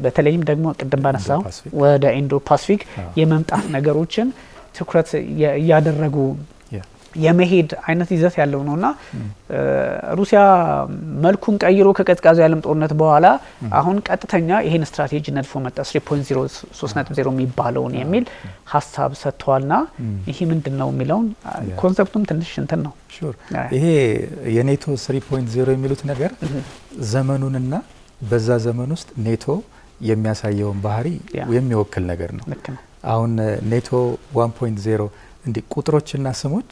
በተለይም ደግሞ ቅድም ባነሳው ወደ ኢንዶ ፓሲፊክ የመምጣት ነገሮችን ትኩረት እያደረጉ የመሄድ አይነት ይዘት ያለው ነውና ሩሲያ መልኩን ቀይሮ ከቀዝቃዛው የዓለም ጦርነት በኋላ አሁን ቀጥተኛ ይሄን ስትራቴጂ ነድፎ መጣ 3.0 3.0 የሚባለውን የሚል ሀሳብ ሰጥቷልና ይሄ ምንድነው የሚለውን ኮንሰፕቱም ትንሽ እንትን ነው። ይሄ የኔቶ 3.0 የሚሉት ነገር ዘመኑንና በዛ ዘመን ውስጥ ኔቶ የሚያሳየውን ባህሪ የሚወክል ነገር ነው። አሁን ኔቶ 1.0 እንዲ ቁጥሮችና ስሞች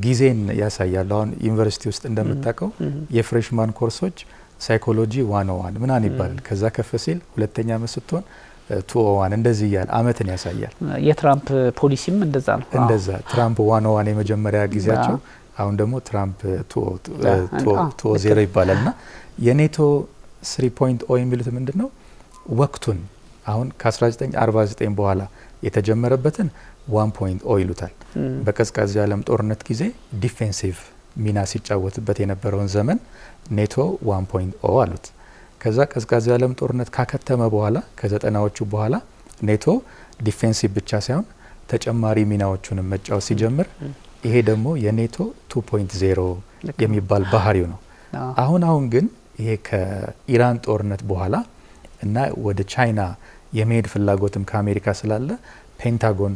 ጊዜን ያሳያል። አሁን ዩኒቨርሲቲ ውስጥ እንደምታውቀው የፍሬሽማን ኮርሶች ሳይኮሎጂ 101 ምናምን ይባላል። ከዛ ከፍ ሲል ሁለተኛ ዓመት ስትሆን 201 እንደዚህ እያለ አመትን ያሳያል። የትራምፕ ፖሊሲም እንደዛ ነው። እንደዛ ትራምፕ 101 የመጀመሪያ ጊዜያቸው፣ አሁን ደግሞ ትራምፕ 2.0 ይባላልና የኔቶ 3.0 የሚሉት ምንድነው? ወቅቱን አሁን ከ1949 በኋላ የተጀመረበትን 1.0 ይሉታል። በቀዝቃዛ የዓለም ጦርነት ጊዜ ዲፌንሲቭ ሚና ሲጫወትበት የነበረውን ዘመን ኔቶ 1.0 አሉት። ከዛ ቀዝቃዛ የዓለም ጦርነት ካከተመ በኋላ ከ90ዎቹ በኋላ ኔቶ ዲፌንሲቭ ብቻ ሳይሆን ተጨማሪ ሚናዎቹንም መጫወት ሲጀምር ይሄ ደግሞ የኔቶ 2.0 የሚባል ባህሪው ነው። አሁን ግን ይሄ ከኢራን ጦርነት በኋላ እና ወደ ቻይና የመሄድ ፍላጎትም ከአሜሪካ ስላለ ፔንታጎን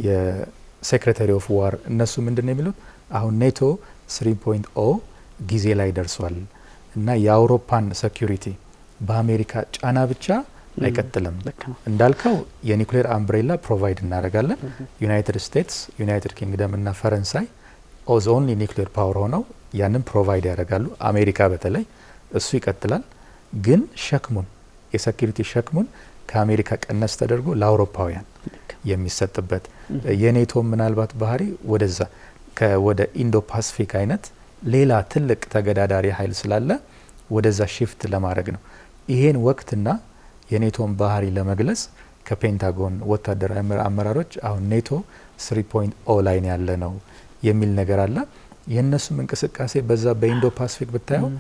የሴክሬታሪ ኦፍ ዋር እነሱ ምንድነው የሚሉት? አሁን ኔቶ 3.0 ጊዜ ላይ ደርሷል እና የአውሮፓን ሴኩሪቲ በአሜሪካ ጫና ብቻ አይቀጥልም። እንዳልከው የኒውክሌር አምብሬላ ፕሮቫይድ እናደርጋለን። ዩናይትድ ስቴትስ፣ ዩናይትድ ኪንግደም እና ፈረንሳይ ኦዝ ኦንሊ ኒውክሌር ፓወር ሆነው ያንን ፕሮቫይድ ያደርጋሉ። አሜሪካ በተለይ እሱ ይቀጥላል። ግን ሸክሙን የሴኩሪቲ ሸክሙን ከአሜሪካ ቀነስ ተደርጎ ለአውሮፓውያን የሚሰጥበት የኔቶ ምናልባት ባህሪ ወደዛ ወደ ኢንዶ ፓሲፊክ አይነት ሌላ ትልቅ ተገዳዳሪ ኃይል ስላለ ወደዛ ሽፍት ለማድረግ ነው። ይሄን ወቅትና የኔቶን ባህሪ ለመግለጽ ከፔንታጎን ወታደራዊ አመራሮች አሁን ኔቶ 3.0 ላይ ያለ ነው የሚል ነገር አለ። የነሱም እንቅስቃሴ በዛ በኢንዶ ፓሲፊክ ብታየው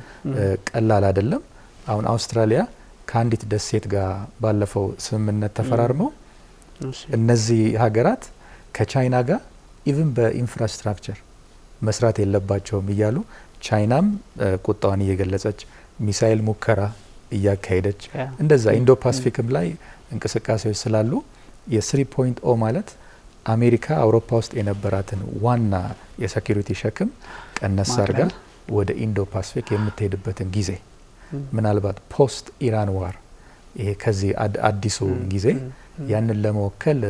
ቀላል አይደለም። አሁን አውስትራሊያ ከአንዲት ደሴት ጋር ባለፈው ስምምነት ተፈራርመው እነዚህ ሀገራት ከቻይና ጋር ኢቭን በኢንፍራስትራክቸር መስራት የለባቸውም እያሉ ቻይናም ቁጣዋን እየገለጸች ሚሳኤል ሙከራ እያካሄደች እንደዛ ኢንዶ ፓሲፊክም ላይ እንቅስቃሴዎች ስላሉ የ3.0 ማለት አሜሪካ አውሮፓ ውስጥ የነበራትን ዋና የሴኩሪቲ ሸክም ቀነስ አድርጋ ወደ ኢንዶ ፓሲፊክ የምትሄድበትን ጊዜ ምናልባት ፖስት ኢራን ዋር ይሄ ከዚህ አዲሱ ጊዜ ያንን ለመወከል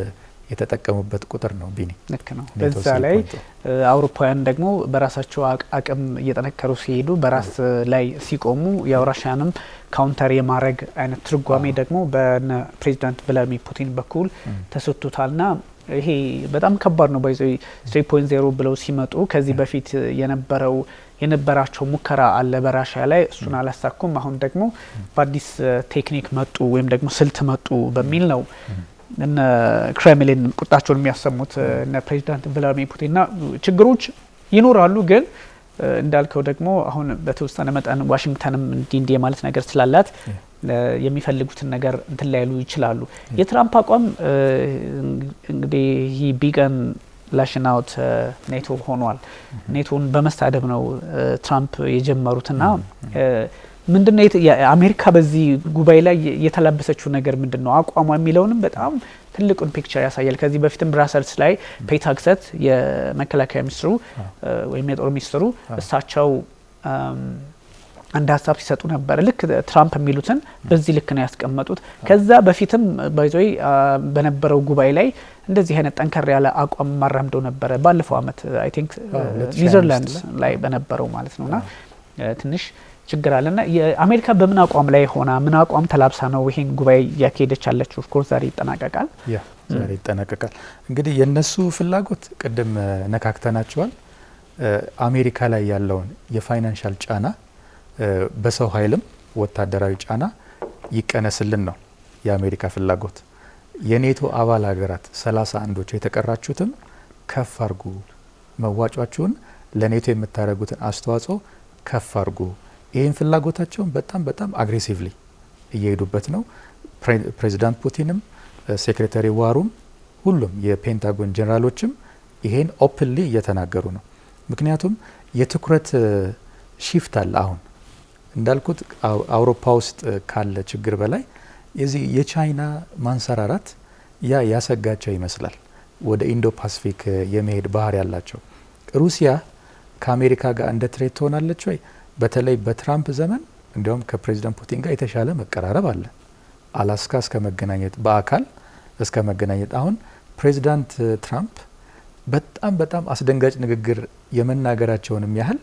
የተጠቀሙበት ቁጥር ነው። ቢኒ ልክ ነው። በዛ ላይ አውሮፓውያን ደግሞ በራሳቸው አቅም እየጠነከሩ ሲሄዱ በራስ ላይ ሲቆሙ የራሽያንም ካውንተር የማድረግ አይነት ትርጓሜ ደግሞ በነ ፕሬዚዳንት ቭላድሚር ፑቲን በኩል ተሰጥቶታልና ይሄ በጣም ከባድ ነው። ባይዘው 3.0 ብለው ሲመጡ ከዚህ በፊት የነበራቸው ሙከራ አለ በራሽያ ላይ፣ እሱን አላሳኩም። አሁን ደግሞ በአዲስ ቴክኒክ መጡ ወይም ደግሞ ስልት መጡ በሚል ነው እነ ክሬምሊን ቁጣቸውን የሚያሰሙት እነ ፕሬዚዳንት ቭላድሚር ፑቲንና ችግሮች ይኖራሉ። ግን እንዳልከው ደግሞ አሁን በተወሰነ መጠን ዋሽንግተንም እንዲህ ማለት ነገር ስላላት የሚፈልጉትን ነገር እንትን ላይሉ ይችላሉ። የትራምፕ አቋም እንግዲህ ይህ ቢገን ላሽን አውት ኔቶ ሆኗል። ኔቶን በመሳደብ ነው ትራምፕ የጀመሩትና ምንድነው አሜሪካ በዚህ ጉባኤ ላይ የተላበሰችው ነገር ምንድነው አቋሟ የሚለውንም በጣም ትልቁን ፒክቸር ያሳያል። ከዚህ በፊትም ብራሰልስ ላይ ፔት ሄግሴት የመከላከያ ሚኒስትሩ ወይም የጦር ሚኒስትሩ እሳቸው አንድ ሀሳብ ሲሰጡ ነበር። ልክ ትራምፕ የሚሉትን በዚህ ልክ ነው ያስቀመጡት። ከዛ በፊትም ባይዞይ በነበረው ጉባኤ ላይ እንደዚህ አይነት ጠንከር ያለ አቋም ማራምደው ነበረ። ባለፈው አመት አይ ቲንክ ኒዘርላንድስ ላይ በነበረው ማለት ነውና ትንሽ ችግር አለና የአሜሪካ በምን አቋም ላይ ሆና ምን አቋም ተላብሳ ነው ይሄን ጉባኤ ያካሄደች ያለችው? ኦፍ ኮርስ ዛሬ ይጠናቀቃል። ዛሬ ይጠናቀቃል። እንግዲህ የነሱ ፍላጎት ቅድም ነካክተናቸዋል። አሜሪካ ላይ ያለውን የፋይናንሻል ጫና በሰው ኃይልም ወታደራዊ ጫና ይቀነስልን ነው የአሜሪካ ፍላጎት። የኔቶ አባል ሀገራት 31ዎቹ የተቀራችሁትም ከፍ አርጉ፣ መዋጯችሁን ለኔቶ የምታደርጉትን አስተዋጽኦ ከፍ አርጉ። ይህን ፍላጎታቸውን በጣም አግሬሲቭሊ እየሄዱበት ነው። ፕሬዚዳንት ፑቲንም ሴክሬታሪ ዋሩም ሁሉም የፔንታጎን ጀነራሎችም ይሄን ኦፕንሊ እየተናገሩ ነው። ምክንያቱም የትኩረት ሺፍት አለ። አሁን እንዳልኩት አውሮፓ ውስጥ ካለ ችግር በላይ የዚህ የቻይና ማንሰራራት ያሰጋቸው ይመስላል። ወደ ኢንዶ ፓሲፊክ የመሄድ ባህር ያላቸው ሩሲያ ከአሜሪካ ጋር እንደ ትሬት ትሆናለች ወይ? በተለይ በትራምፕ ዘመን እንዲያውም ከፕሬዚዳንት ፑቲን ጋር የተሻለ መቀራረብ አለ። አላስካ እስከ መገናኘት፣ በአካል እስከ መገናኘት። አሁን ፕሬዚዳንት ትራምፕ በጣም አስደንጋጭ ንግግር የመናገራቸውንም ያህል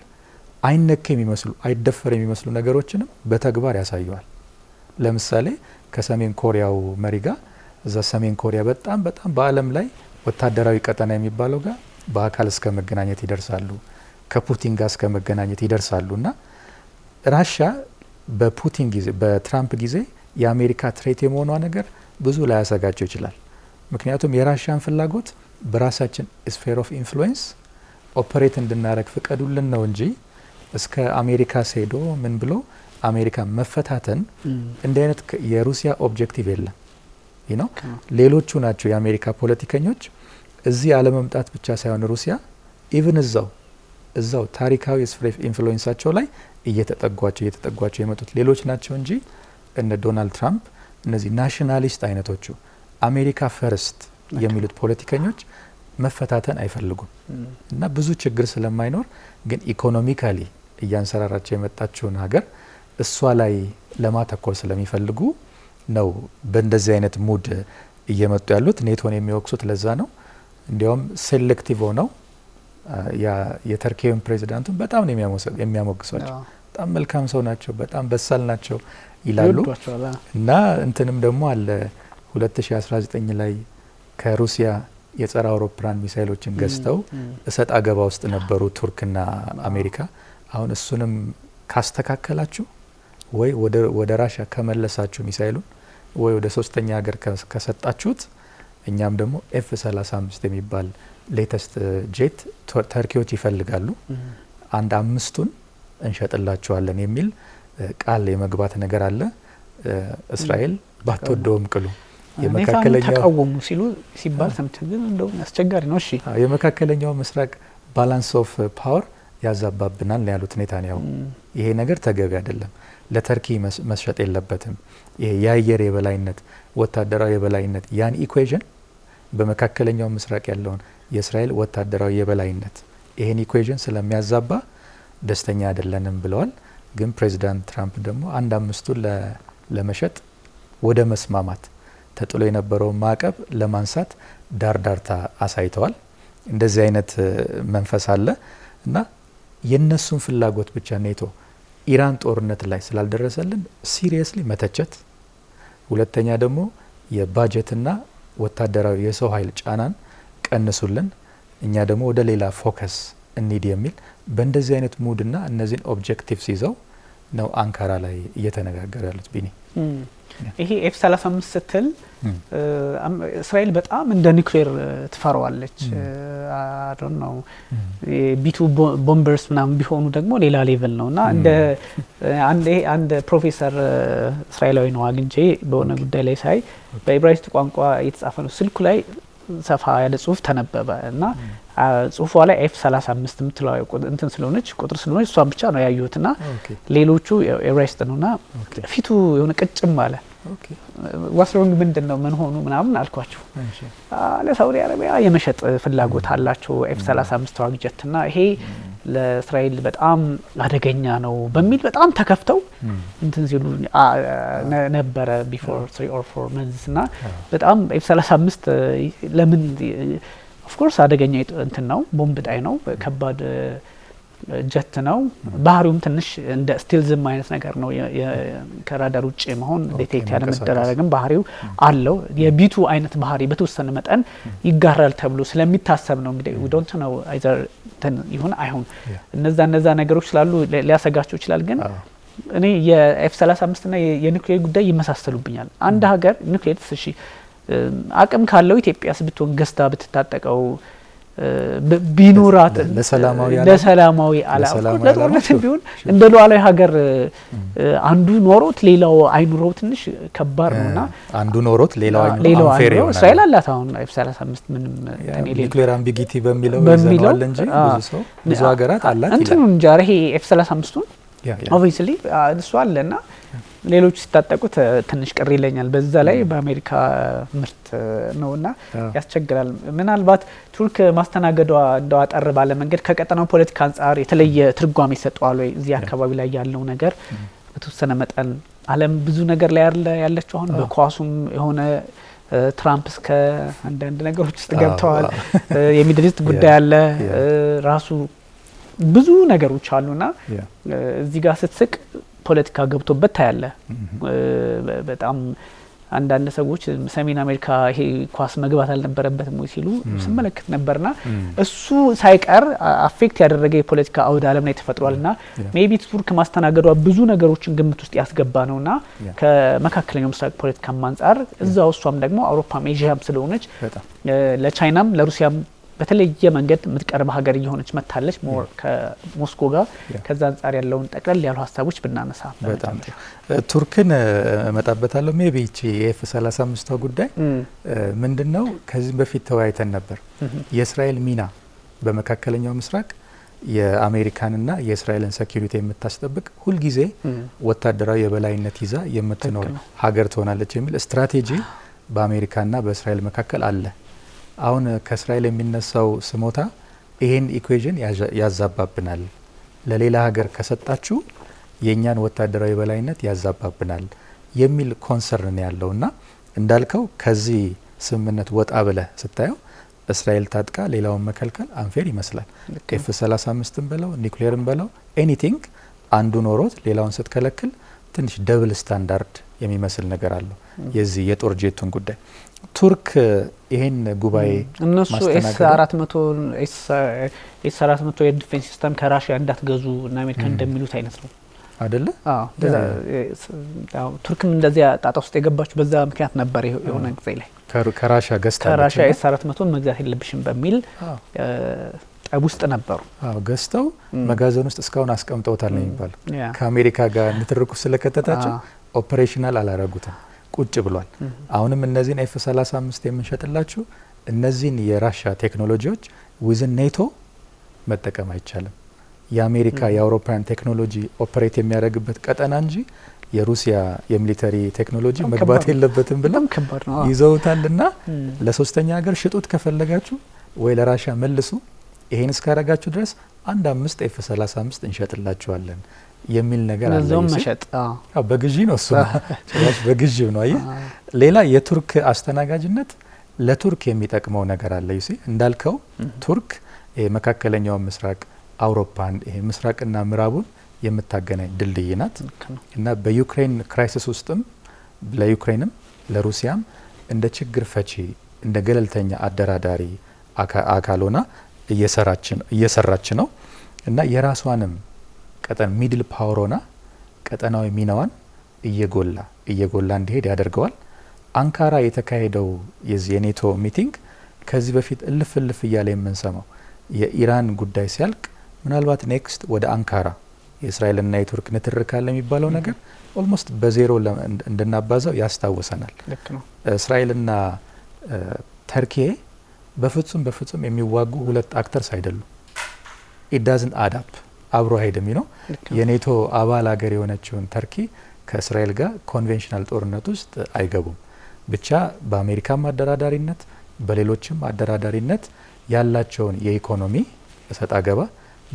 አይነክ የሚመስሉ አይደፈር የሚመስሉ ነገሮችንም በተግባር ያሳየዋል። ለምሳሌ ከሰሜን ኮሪያው መሪ ጋር እዛ ሰሜን ኮሪያ በጣም በዓለም ላይ ወታደራዊ ቀጠና የሚባለው ጋር በአካል እስከ መገናኘት ይደርሳሉ። ከፑቲን ጋር እስከ መገናኘት ይደርሳሉ። እና ራሽያ በፑቲን ጊዜ በትራምፕ ጊዜ የአሜሪካ ትሬት የመሆኗ ነገር ብዙ ላይ ያሰጋቸው ይችላል። ምክንያቱም የራሽያን ፍላጎት በራሳችን ስፌር ኦፍ ኢንፍሉዌንስ ኦፐሬት እንድናረግ ፍቀዱልን ነው እንጂ እስከ አሜሪካ ሄዶ ምን ብሎ አሜሪካ መፈታተን እንዲህ አይነት የሩሲያ ኦብጀክቲቭ የለም። ነው ሌሎቹ ናቸው የአሜሪካ ፖለቲከኞች እዚህ አለመምጣት ብቻ ሳይሆን ሩሲያ ኢቭን እዛው ታሪካዊ ስፌር ኢንፍሉዌንሳቸው ላይ እየተጠጓቸው የመጡት ሌሎች ናቸው እንጂ እነ ዶናልድ ትራምፕ እነዚህ ናሽናሊስት አይነቶቹ አሜሪካ ፈርስት የሚሉት ፖለቲከኞች መፈታተን አይፈልጉም። እና ብዙ ችግር ስለማይኖር ግን ኢኮኖሚካሊ እያንሰራራቸው የመጣችውን ሀገር እሷ ላይ ለማተኮር ስለሚፈልጉ ነው በእንደዚህ አይነት ሙድ እየመጡ ያሉት። ኔቶን የሚወቅሱት ለዛ ነው። እንዲያውም ሴሌክቲቭ ሆነው የተርኪውን ፕሬዚዳንቱን በጣም ነው የሚያሞግሷቸው። በጣም መልካም ሰው ናቸው፣ በጣም በሳል ናቸው ይላሉ። እና እንትንም ደግሞ አለ 2019 ላይ ከሩሲያ የጸረ አውሮፕላን ሚሳይሎችን ገዝተው እሰጥ አገባ ውስጥ ነበሩ ቱርክና አሜሪካ። አሁን እሱንም ካስተካከላችሁ ወይ ወደ ራሽያ ከመለሳችሁ ሚሳይሉን ወይ ወደ ሶስተኛ ሀገር ከሰጣችሁት እኛም ደግሞ F-35 የሚባል ሌተስት ጄት ተርኪዎች ይፈልጋሉ፣ አንድ 5ቱን እንሸጥላቸዋለን የሚል ቃል የመግባት ነገር አለ። እስራኤል ባትወደውም ቅሉ የመካከለኛው ተቃወሙ ሲባል ሰምተን ግን እንደው አስቸጋሪ ነው። እሺ የመካከለኛው ምስራቅ ባላንስ ኦፍ ፓወር ያዛባብናል ያሉት ኔታንያሁ ይሄ ነገር ተገቢ አይደለም፣ ለተርኪ መስሸጥ የለበትም። ይሄ የአየር የበላይነት ወታደራዊ የበላይነት ያን ኢኩዌሽን በመካከለኛው ምስራቅ ያለውን የእስራኤል ወታደራዊ የበላይነት ይሄን ኢኩዌሽን ስለሚያዛባ ደስተኛ አይደለንም ብለዋል። ግን ፕሬዚዳንት ትራምፕ ደግሞ አንድ 5ቱን ለመሸጥ ወደ መስማማት ተጥሎ የነበረውን ማዕቀብ ለማንሳት ዳርዳርታ አሳይተዋል። እንደዚህ አይነት መንፈስ አለ እና የነሱን ፍላጎት ብቻ ኔቶ ኢራን ጦርነት ላይ ስላልደረሰልን ሲሪየስሊ መተቸት፣ ሁለተኛ ደግሞ የባጀትና ወታደራዊ የሰው ኃይል ጫናን ቀንሱልን፣ እኛ ደግሞ ወደ ሌላ ፎከስ እንሂድ የሚል በእንደዚህ አይነት ሙድና እነዚህን ኦብጀክቲቭስ ይዘው ነው አንካራ ላይ እየተነጋገሩ ያሉት። ቢኒ ይሄ F-35 ስትል እስራኤል በጣም እንደ ኒውክሌር ትፈራዋለች። አዶን ነው ቢቱ ቦምበርስ ምናምን ቢሆኑ ደግሞ ሌላ ሌቭል ነውና እንደ አንድ ፕሮፌሰር እስራኤላዊ ነው አግኝቼ በሆነ ጉዳይ ላይ ሳይ በኢብራይስጥ ቋንቋ የተጻፈ ነው። ስልኩ ላይ ሰፋ ያለ ጽሁፍ ተነበበ እና ጽሁፏ ላይ F-35 የምትለው እንትን ስለሆነች ቁጥር ስለሆነች እሷን ብቻ ነው ያዩትና ሌሎቹ ኤቨሬስት ነውና ፊቱ የሆነ ቅጭም አለ። ዋስሮንግ ምንድነው ምን ሆኑ ምናምን አልኳቸው። ለሳውዲ አረቢያ የመሸጥ ፍላጎት አላቸው F-35 ተዋጊ ጀትና ይሄ ለእስራኤል በጣም አደገኛ ነው በሚል በጣም ተከፍተው እንትን ሲሉ ነበረ ቢፎር 3 or 4 months እና በጣም F-35 ለምን ኦፍ ኮርስ አደገኛ እንትን ነው፣ ቦምብ ጣይ ነው፣ ከባድ ጀት ነው። ባህሪውም ትንሽ እንደ ስቲልዝም አይነት ነገር ነው። ከራዳር ውጭ መሆን ዲቴክት ያለ መደራረግም ባህሪው አለው። የቢቱ አይነት ባህሪ በተወሰነ መጠን ይጋራል ተብሎ ስለሚታሰብ ነው እንግዲህ we don't know either ይሁን አይሁን እነዛ ነገሮች ስላሉ ሊያሰጋቸው ይችላል። ግን እኔ የኤፍ-35 እና የኒውክሌር ጉዳይ ይመሳሰሉብኛል። አንድ ሀገር ኒውክሌር እሺ አቅም ካለው ኢትዮጵያስ ብትሆን ገዝታ ብትታጠቀው ቢኖራት ለሰላማዊ አላማ ለጦርነት ቢሆን እንደ ሉዓላዊ ሀገር አንዱ ኖሮት ሌላው አይኑረው ትንሽ ከባድ ነውና አንዱ ኖሮት ሌላው አንፌር ነው። እስራኤል አላት አሁን F-35 ምንም ኒውክሌር አምቢጊቲ በሚለው ይዘናል እንጂ ብዙ ሀገራት አላት እንትን እንጂ ይሄ F-35ቱን ኦብቪስሊ እሱ አለና ሌሎች ሲታጠቁት ትንሽ ቅር ይለኛል። በዛ ላይ በአሜሪካ ምርት ነውና ያስቸግራል። ምናልባት ቱርክ ማስተናገዷ እንደው አጠር ባለ መንገድ ከቀጠናው ፖለቲካ አንፃር የተለየ ትርጓሜ ይሰጠዋል ወይ? እዚህ አካባቢ ላይ ያለው ነገር በተወሰነ መጠን ዓለም ብዙ ነገር ላይ ያለችው አሁን በኳሱም የሆነ ትራምፕ እስከ አንዳንድ ነገሮች ውስጥ ገብተዋል። የሚድል ኢስት ጉዳይ አለ ራሱ ብዙ ነገሮች አሉና እዚህ ጋር ስትስቅ ፖለቲካ ገብቶበት ታያለ። በጣም አንዳንድ ሰዎች ሰሜን አሜሪካ ይሄ ኳስ መግባት አልነበረበትም ወይ ሲሉ ስመለከት ነበርና እሱ ሳይቀር አፌክት ያደረገ የፖለቲካ አውድ ዓለም ላይ ተፈጥሯልና ሜቢ ቱርክ ማስተናገዷ ብዙ ነገሮችን ግምት ውስጥ ያስገባ ነውና ከመካከለኛው ምስራቅ ፖለቲካ አንፃር እዛው እሷም ደግሞ አውሮፓም ኤዥያም ስለሆነች ለቻይናም ለሩሲያም በተለየ መንገድ የምትቀርብ ሀገር እየሆነች መታለች ሞር ከሞስኮ ጋር። ከዛ አንፃር ያለውን ጠቅለል ያሉ ሀሳቦች ብናነሳ በጣም ቱርክን መጣበታለሁ። ሜቢ እቺ የኤፍ35 ጉዳይ ምንድነው? ከዚህ በፊት ተወያይተን ነበር። የእስራኤል ሚና በመካከለኛው ምስራቅ የአሜሪካንና የእስራኤልን ሴኩሪቲ የምታስጠብቅ ሁልጊዜ ወታደራዊ የበላይነት ይዛ የምትኖር ሀገር ትሆናለች የሚል ስትራቴጂ በአሜሪካና በእስራኤል መካከል አለ። አሁን ከእስራኤል የሚነሳው ስሞታ ይሄን ኢኩዌዥን ያዛባብናል፣ ለሌላ ሀገር ከሰጣችሁ የኛን ወታደራዊ በላይነት ያዛባብናል የሚል ኮንሰርን ያለውና እንዳልከው ከዚህ ስምምነት ወጣ ብለ ስታየው እስራኤል ታጥቃ ሌላውን መከልከል አንፌር ይመስላል። ኤፍ35ን በለው ኒውክሌርን በለው ኤኒቲንግ አንዱ ኖሮት ሌላውን ስትከለክል ትንሽ ደብል ስታንዳርድ የሚመስል ነገር አለው። የዚህ የጦር ጄቱን ጉዳይ ቱርክ ይሄን ጉባኤ እነሱ ኤስ400 የዲፌንስ ሲስተም ከራሽያ እንዳትገዙ እና አሜሪካ እንደሚሉት አይነት ነው አይደለ? ቱርክም እንደዚያ ጣጣ ውስጥ የገባችው በዛ ምክንያት ነበር። የሆነ ጊዜ ላይ ከራሽያ ገዝታ ከራሽያ ኤስ400 መግዛት የለብሽም በሚል ጠብ ውስጥ ነበሩ። ገዝተው መጋዘን ውስጥ እስካሁን አስቀምጠውታል ነው የሚባለው። ከአሜሪካ ጋር ንትርኩ ስለከተታቸው ኦፕሬሽናል አላረጉትም፣ ቁጭ ብሏል። አሁንም እነዚህን ኤፍ35 የምንሸጥላችሁ እነዚህን የራሻ ቴክኖሎጂዎች ዊዝን ኔቶ መጠቀም አይቻልም። የአሜሪካ የአውሮፓውያን ቴክኖሎጂ ኦፕሬት የሚያደርግበት ቀጠና እንጂ የሩሲያ የሚሊተሪ ቴክኖሎጂ መግባት የለበትም ብለው ይዘውታልና ለሶስተኛ ሀገር ሽጡት ከፈለጋችሁ ወይ ለራሻ መልሱ፣ ይሄን እስካረጋችሁ ድረስ 5 ኤፍ35 እንሸጥላችኋለን የሚል ነገር አለ። ለዛም መሸጥ በግዢ ነው እሱ ጭራሽ በግዢ ነው። አይ ሌላ የቱርክ አስተናጋጅነት ለቱርክ የሚጠቅመው ነገር አለ። ይሲ እንዳልከው ቱርክ የመካከለኛው ምስራቅ አውሮፓን ይሄ ምስራቅና ምዕራቡን የምታገናኝ ድልድይ ናት እና በዩክሬን ክራይሲስ ውስጥም ለዩክሬንም ለሩሲያም እንደ ችግር ፈቺ እንደ ገለልተኛ አደራዳሪ አካል ሆና እየሰራች ነው እና የራሷንም ቀጠን ሚድል ፓወር ሆና ቀጠናዊ ሚናዋን እየጎላ እንዲሄድ ያደርገዋል። አንካራ የተካሄደው የዚህ የኔቶ ሚቲንግ ከዚህ በፊት እልፍ እያለ የምንሰማው የኢራን ጉዳይ ሲያልቅ ምናልባት ኔክስት ወደ አንካራ የእስራኤልና የቱርክ ንትርክ አለ የሚባለው ነገር ኦልሞስት በዜሮ እንድናባዛው ያስታውሰናል። እስራኤልና ተርኪ በፍጹም የሚዋጉ ሁለት አክተርስ አይደሉም። ኢት ዳዝንት አድ አፕ አብሮ አይደም ነው። የኔቶ አባል ሀገር የሆነችውን ተርኪ ከእስራኤል ጋር ኮንቬንሽናል ጦርነት ውስጥ አይገቡም። ብቻ በአሜሪካም አደራዳሪነት በሌሎችም አደራዳሪነት ያላቸውን የኢኮኖሚ እሰጥ አገባ፣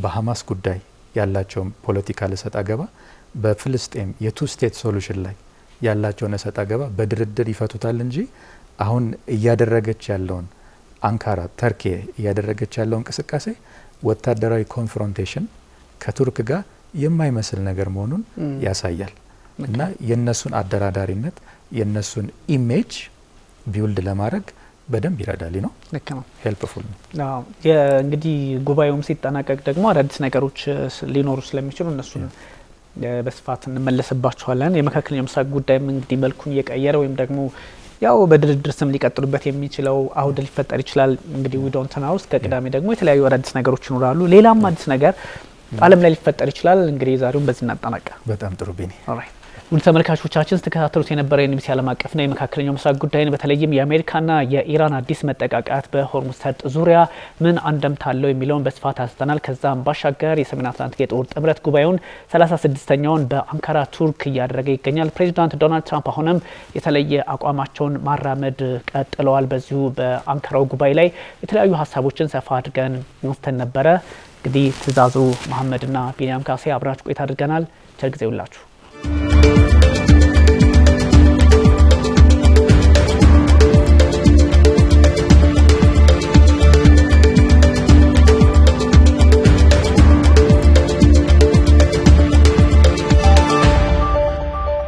በሐማስ ጉዳይ ያላቸውን ፖለቲካል እሰጥ አገባ፣ በፍልስጤም የቱ ስቴት ሶሉሽን ላይ ያላቸውን እሰጥ አገባ በድርድር ይፈቱታል እንጂ አሁን እያደረገች ያለውን አንካራ ተርኪ እያደረገች ያለው እንቅስቃሴ ወታደራዊ ኮንፍሮንቴሽን ከቱርክ ጋር የማይመስል ነገር መሆኑን ያሳያል እና የነሱን አደራዳሪነት የነሱን ኢሜጅ ቢውልድ ለማድረግ በደንብ ይረዳል ነው። ልክ ነው፣ ሄልፕፉል ነው። እንግዲህ ጉባኤውም ሲጠናቀቅ ደግሞ አዳዲስ ነገሮች ሊኖሩ ስለሚችሉ እነሱን በስፋት እንመለስባቸዋለን። የመካከለኛው ምስራቅ ጉዳይም እንግዲህ መልኩን እየቀየረ ወይም ደግሞ ያው በድርድር ስም ሊቀጥሉበት የሚችለው አውድ ሊፈጠር ይችላል። እንግዲህ ዊዶንተና ውስጥ ከቅዳሜ ደግሞ የተለያዩ አዳዲስ ነገሮች ይኖራሉ። ሌላም አዲስ ነገር ዓለም ላይ ሊፈጠር ይችላል። እንግዲህ ዛሬውን በዚህ እናጠናቀ። በጣም ጥሩ ቢኒ። ኦልራይት ውድ ተመልካቾቻችን ስተከታተሉት የነበረ የኤንቢሲ ዓለም አቀፍና የመካከለኛው ምስራቅ ጉዳይን በተለይም የአሜሪካና የኢራን አዲስ መጠቃቃት በሆርሙዝ ሰርጥ ዙሪያ ምን አንደምታ አለው የሚለውን በስፋት አንስተናል። ከዛም ባሻገር የሰሜን አትላንቲክ የጦር ጥምረት ጉባኤውን 36ኛውን በአንካራ ቱርክ እያደረገ ይገኛል። ፕሬዚዳንት ዶናልድ ትራምፕ አሁንም የተለየ አቋማቸውን ማራመድ ቀጥለዋል። በዚሁ በአንካራው ጉባኤ ላይ የተለያዩ ሀሳቦችን ሰፋ አድርገን አንስተን ነበረ። እንግዲህ ትእዛዙ መሐመድና ቢኒያም ካሴ አብራችሁ ቆይታ አድርገናል። ቸር ጊዜ ይውላችሁ።